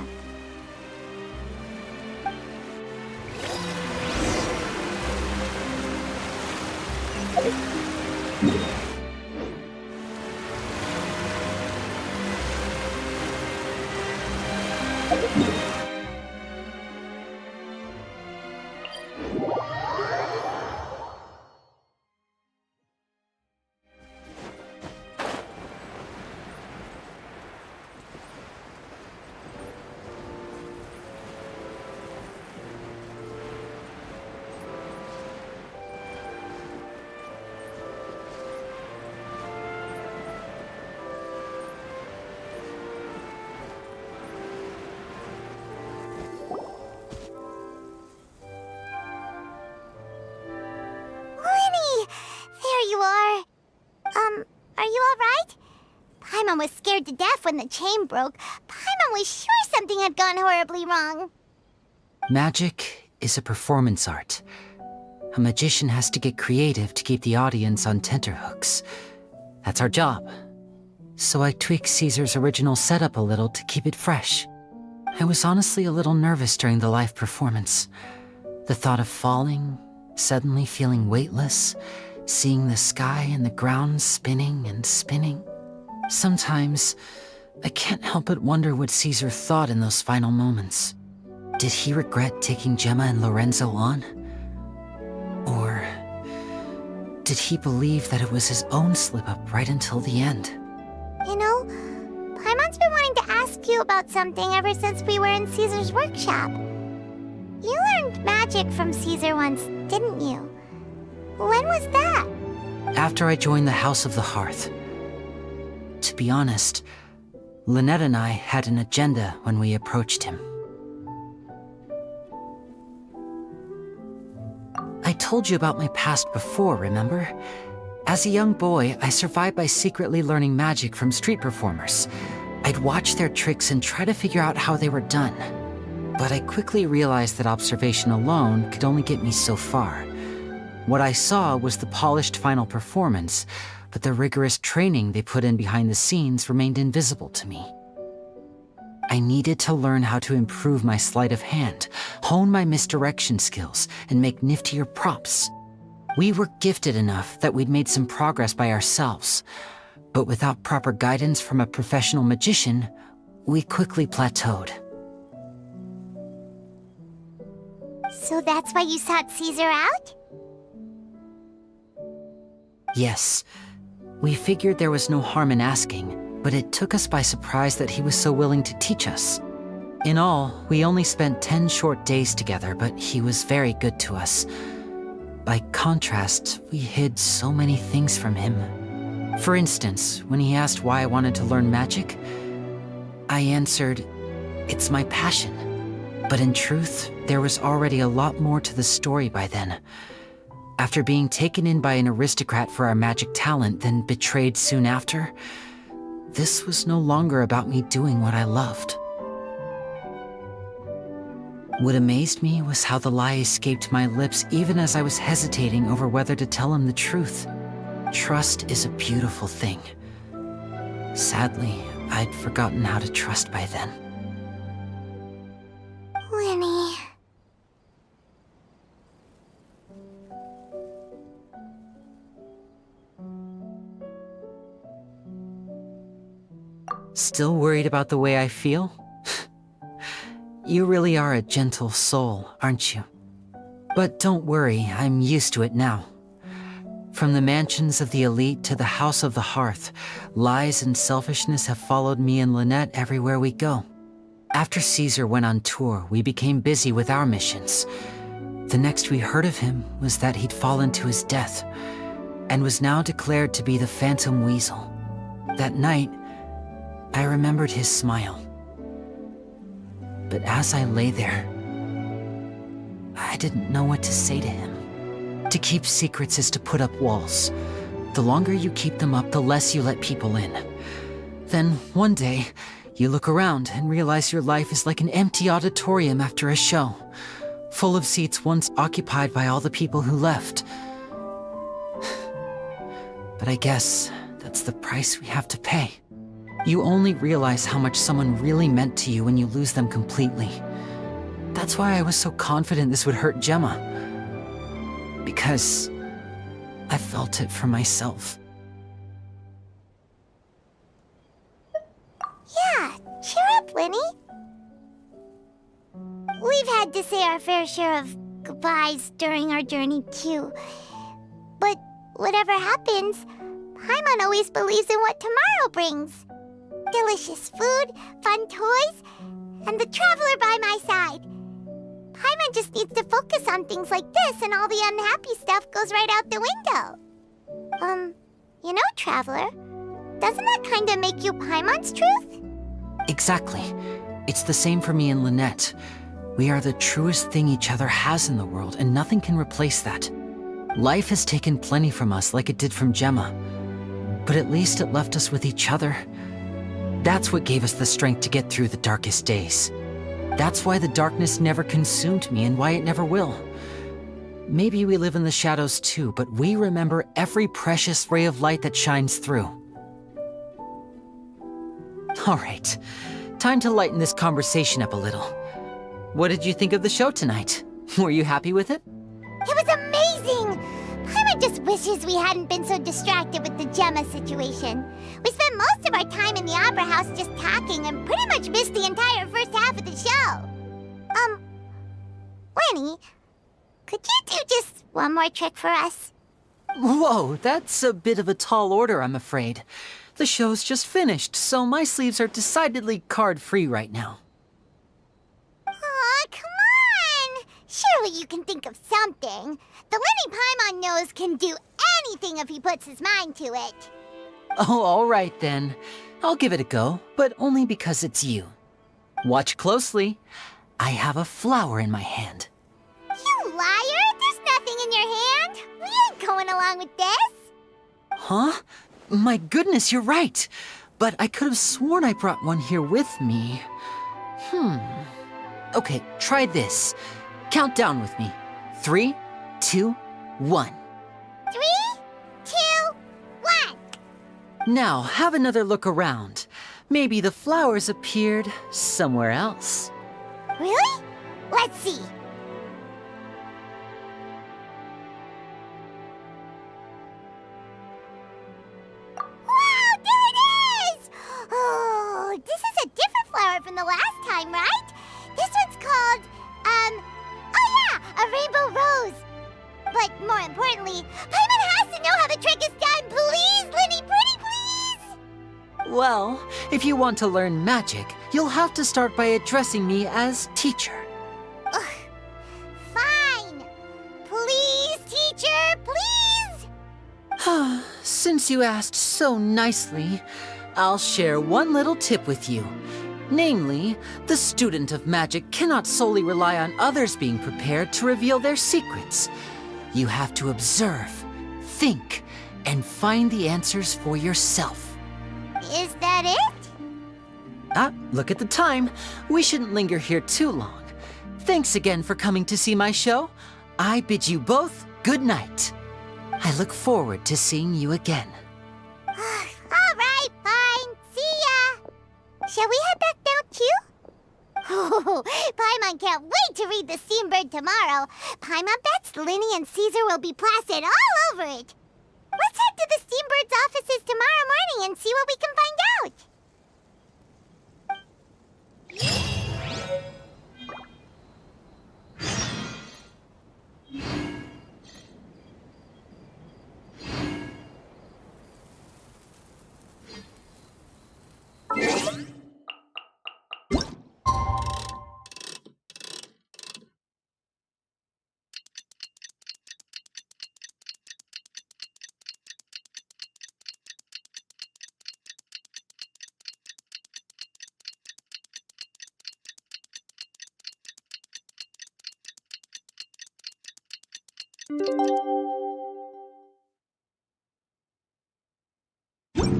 Paimon was scared to death when the chain broke. Paimon was sure something had gone horribly wrong. Magic is a performance art. A magician has to get creative to keep the audience on tenterhooks. That's our job. So I tweaked Caesar's original setup a little to keep it fresh. I was honestly a little nervous during the live performance. The thought of falling, suddenly feeling weightless, seeing the sky and the ground spinning and spinning. Sometimes, I can't help but wonder what Caesar thought in those final moments. Did he regret taking Gemma and Lorenzo on? Or did he believe that it was his own slip-up right until the end? You know, Paimon's been wanting to ask you about something ever since we were in Caesar's workshop. You learned magic from Caesar once, didn't you? When was that? After I joined the House of the Hearth. To be honest, Lynette and I had an agenda when we approached him. I told you about my past before, remember? As a young boy, I survived by secretly learning magic from street performers. I'd watch their tricks and try to figure out how they were done. But I quickly realized that observation alone could only get me so far. What I saw was the polished final performance, but the rigorous training they put in behind the scenes remained invisible to me. I needed to learn how to improve my sleight of hand, hone my misdirection skills, and make niftier props. We were gifted enough that we'd made some progress by ourselves, but without proper guidance from a professional magician, we quickly plateaued. So that's why you sought Caesar out? Yes. We figured there was no harm in asking, but it took us by surprise that he was so willing to teach us. In all, we only spent 10 short days together, but he was very good to us. By contrast, we hid so many things from him. For instance, when he asked why I wanted to learn magic, I answered, "It's my passion." But in truth, there was already a lot more to the story by then. After being taken in by an aristocrat for our magic talent, then betrayed soon after, this was no longer about me doing what I loved. What amazed me was how the lie escaped my lips even as I was hesitating over whether to tell him the truth. Trust is a beautiful thing. Sadly, I'd forgotten how to trust by then. Winnie. Still worried about the way I feel? You really are a gentle soul, aren't you? But don't worry, I'm used to it now. From the mansions of the elite to the House of the Hearth, lies and selfishness have followed me and Lynette everywhere we go. After Caesar went on tour, we became busy with our missions. The next we heard of him was that he'd fallen to his death, and was now declared to be the Phantom Weasel. That night, I remembered his smile. But as I lay there, I didn't know what to say to him. To keep secrets is to put up walls. The longer you keep them up, the less you let people in. Then, one day, you look around and realize your life is like an empty auditorium after a show, full of seats once occupied by all the people who left. But I guess that's the price we have to pay. You only realize how much someone really meant to you when you lose them completely. That's why I was so confident this would hurt Gemma. Because I felt it for myself. Yeah, cheer up, Winnie. We've had to say our fair share of goodbyes during our journey, too. But whatever happens, Paimon always believes in what tomorrow brings. Delicious food, fun toys, and the traveler by my side. Paimon just needs to focus on things like this, and all the unhappy stuff goes right out the window. You know, Traveler, doesn't that kinda make you Paimon's truth? Exactly. It's the same for me and Lynette. We are the truest thing each other has in the world, and nothing can replace that. Life has taken plenty from us, like it did from Gemma. But at least it left us with each other, That's what gave us the strength to get through the darkest days. That's why the darkness never consumed me and why it never will. Maybe we live in the shadows too, but we remember every precious ray of light that shines through. All right, time to lighten this conversation up a little. What did you think of the show tonight? Were you happy with it? It was amazing! Paimon just wishes we hadn't been so distracted with the Gemma situation. We spent most of our time in the Opera House just talking and pretty much missed the entire first half of the show. Lenny, could you do just one more trick for us? Whoa, that's a bit of a tall order, I'm afraid. The show's just finished, so my sleeves are decidedly card-free right now. Aw, come on! Surely you can think of something. The Lenny Paimon knows can do anything if he puts his mind to it. Oh, all right then. I'll give it a go, but only because it's you. Watch closely. I have a flower in my hand. You liar! There's nothing in your hand! We ain't going along with this! Huh? My goodness, you're right. But I could have sworn I brought one here with me. Okay, try this. Count down with me. 3, 2, 1. 3, 2, 1. Now, have another look around. Maybe the flowers appeared somewhere else. Really? Let's see. Wow, there it is! Oh, this is a different flower from the last time, right? This one's called, oh yeah, a rainbow rose. But more importantly, Paimon has to know how the trick is done. Please, Lenny, pretty please! Well, if you want to learn magic, you'll have to start by addressing me as teacher. Ugh. Fine. Please, teacher, please! Since you asked so nicely, I'll share one little tip with you. Namely, the student of magic cannot solely rely on others being prepared to reveal their secrets. You have to observe, think, and find the answers for yourself. Is that it? Look at the time. We shouldn't linger here too long. Thanks again for coming to see my show. I bid you both good night. I look forward to seeing you again. All right, fine. See ya. Shall we head back down too? Oh, Paimon can't wait to read The Steambird tomorrow. Paimon bets Lenny and Caesar will be plastered all over it. Let's head to the Steambird's offices tomorrow morning and see what we can find out.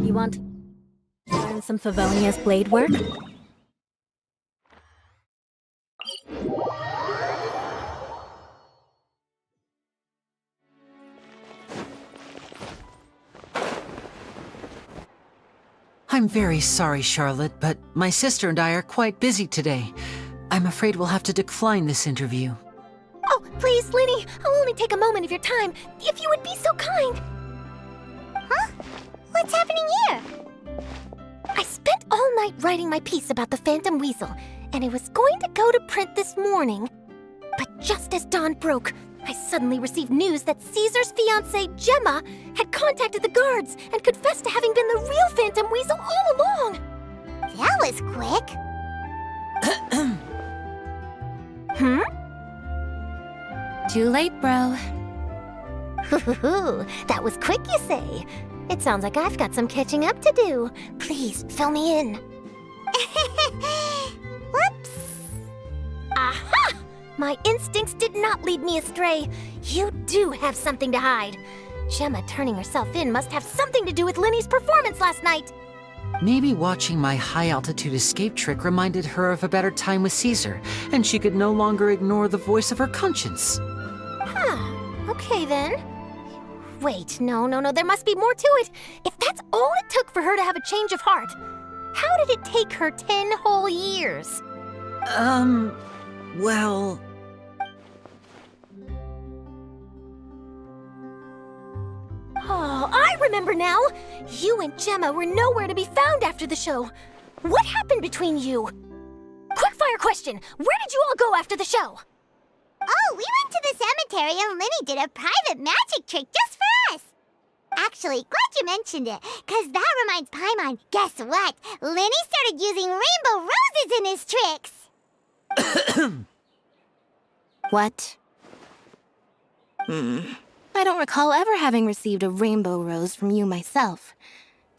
You want to learn some Favonia's blade work? I'm very sorry, Charlotte, but my sister and I are quite busy today. I'm afraid we'll have to decline this interview. Oh, please, Lenny, I'll only take a moment of your time, if you would be so kind. Huh? What's happening here? I spent all night writing my piece about the Phantom Weasel, and it was going to go to print this morning. But just as dawn broke, I suddenly received news that Caesar's fiancée, Gemma, had contacted the guards and confessed to having been the real Phantom Weasel all along. That was quick. Too late, bro. That was quick, you say? It sounds like I've got some catching up to do. Please, fill me in. Whoops. Aha! My instincts did not lead me astray. You do have something to hide. Gemma turning herself in must have something to do with Lenny's performance last night. Maybe watching my high-altitude escape trick reminded her of a better time with Caesar, and she could no longer ignore the voice of her conscience. Huh. Okay, then. Wait, no, there must be more to it. If that's all it took for her to have a change of heart, how did it take her 10 whole years? Well... Oh, I remember now! You and Gemma were nowhere to be found after the show. What happened between you? Quickfire question! Where did you all go after the show? Oh, we went to the cemetery and Linny did a private magic trick just for us. Actually, glad you mentioned it, because that reminds Paimon. Guess what? Linny started using rainbow roses in his tricks. What? I don't recall ever having received a rainbow rose from you myself.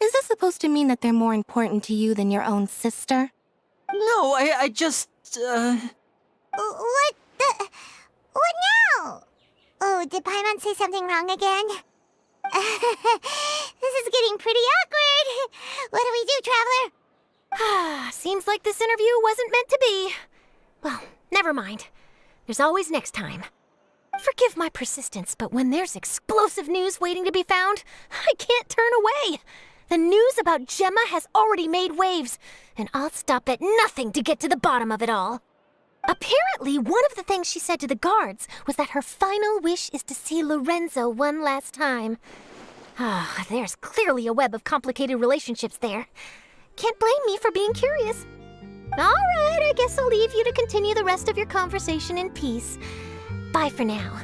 Is this supposed to mean that they're more important to you than your own sister? No, I just, What now? Oh, did Paimon say something wrong again? This is getting pretty awkward. What do we do, Traveler? Seems like this interview wasn't meant to be. Well, never mind. There's always next time. Forgive my persistence, but when there's explosive news waiting to be found, I can't turn away. The news about Gemma has already made waves, and I'll stop at nothing to get to the bottom of it all. Apparently, one of the things she said to the guards was that her final wish is to see Lorenzo one last time. There's clearly a web of complicated relationships there. Can't blame me for being curious. All right, I guess I'll leave you to continue the rest of your conversation in peace. Bye for now.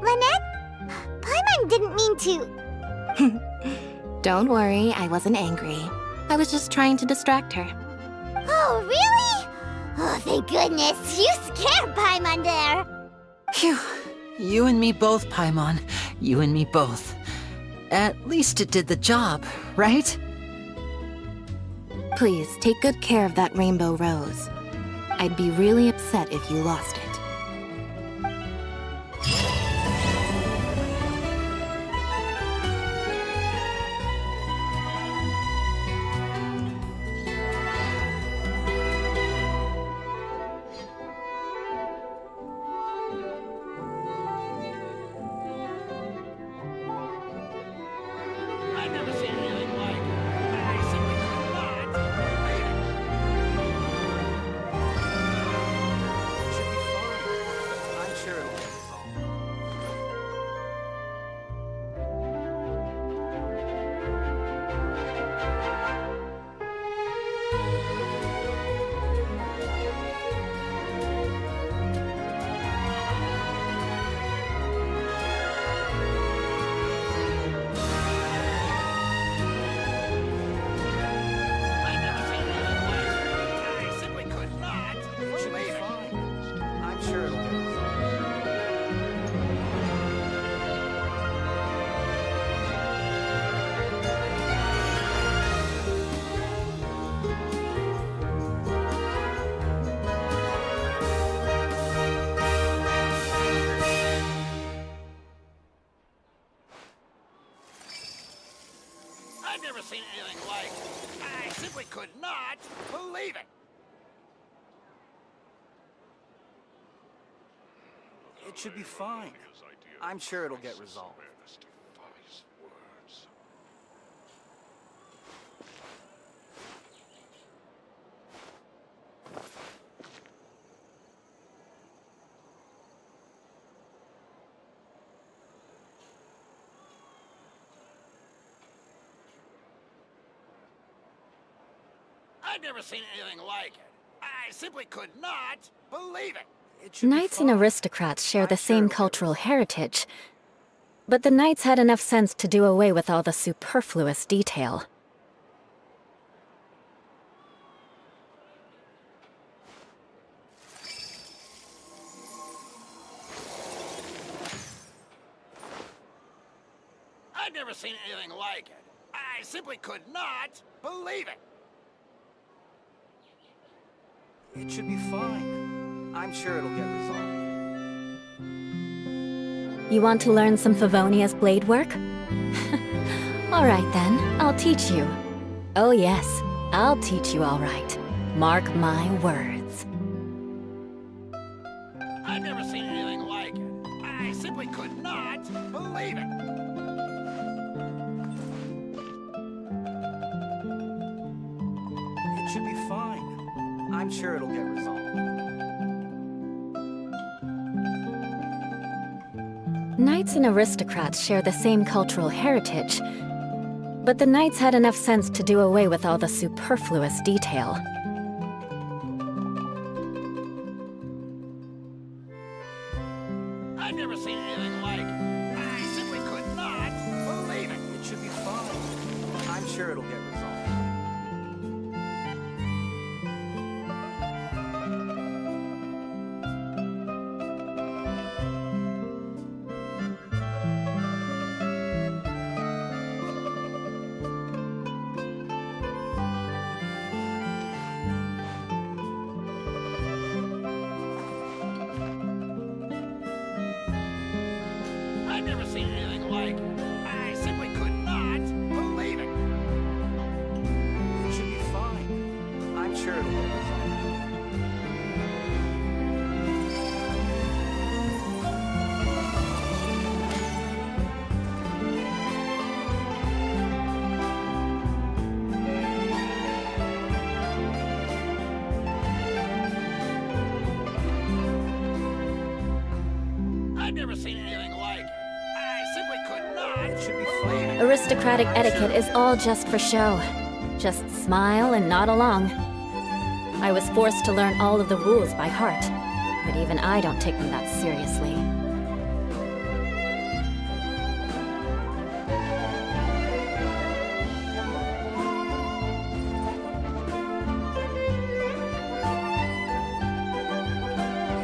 Lynette? Paimon didn't mean to... Don't worry, I wasn't angry. I was just trying to distract her. Oh, really? Oh, thank goodness. You scared Paimon there. Phew. You and me both, Paimon. You and me both. At least it did the job, right? Please, take good care of that rainbow rose. I'd be really upset if you lost it. I've never seen anything like it. I simply could not believe it. It should be fine. I'm sure it'll get resolved. I've never seen anything like it. I simply could not believe it. Knights and aristocrats share the same cultural heritage, but the knights had enough sense to do away with all the superfluous detail. I've never seen anything like it. I simply could not believe it. It should be fine. I'm sure it'll get resolved. You want to learn some Favonia's blade work? All right then, I'll teach you. Oh yes, I'll teach you all right. Mark my words. I've never seen anything like it. I simply could not believe it. It should be fine. I'm sure it'll get resolved. Knights and aristocrats share the same cultural heritage, but the knights had enough sense to do away with all the superfluous detail. I've never seen anything like it. I simply could not believe it. It should be fine. I'm sure it'll get resolved. I've never seen anything like it. I simply could not believe it. It should be fine. I'm sure it'll get resolved. I've never seen anything like it. I simply could not. It should be fine. Aristocratic etiquette is all just for show. Just smile and nod along. I was forced to learn all of the rules by heart, but even I don't take them that seriously.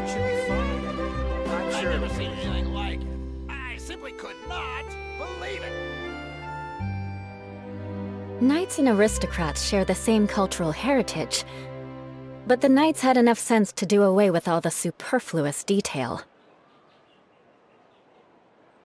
It should be fine. I'm I've sure never it'll seen get anything like it. I simply could not believe it. Knights and aristocrats share the same cultural heritage, but the knights had enough sense to do away with all the superfluous detail.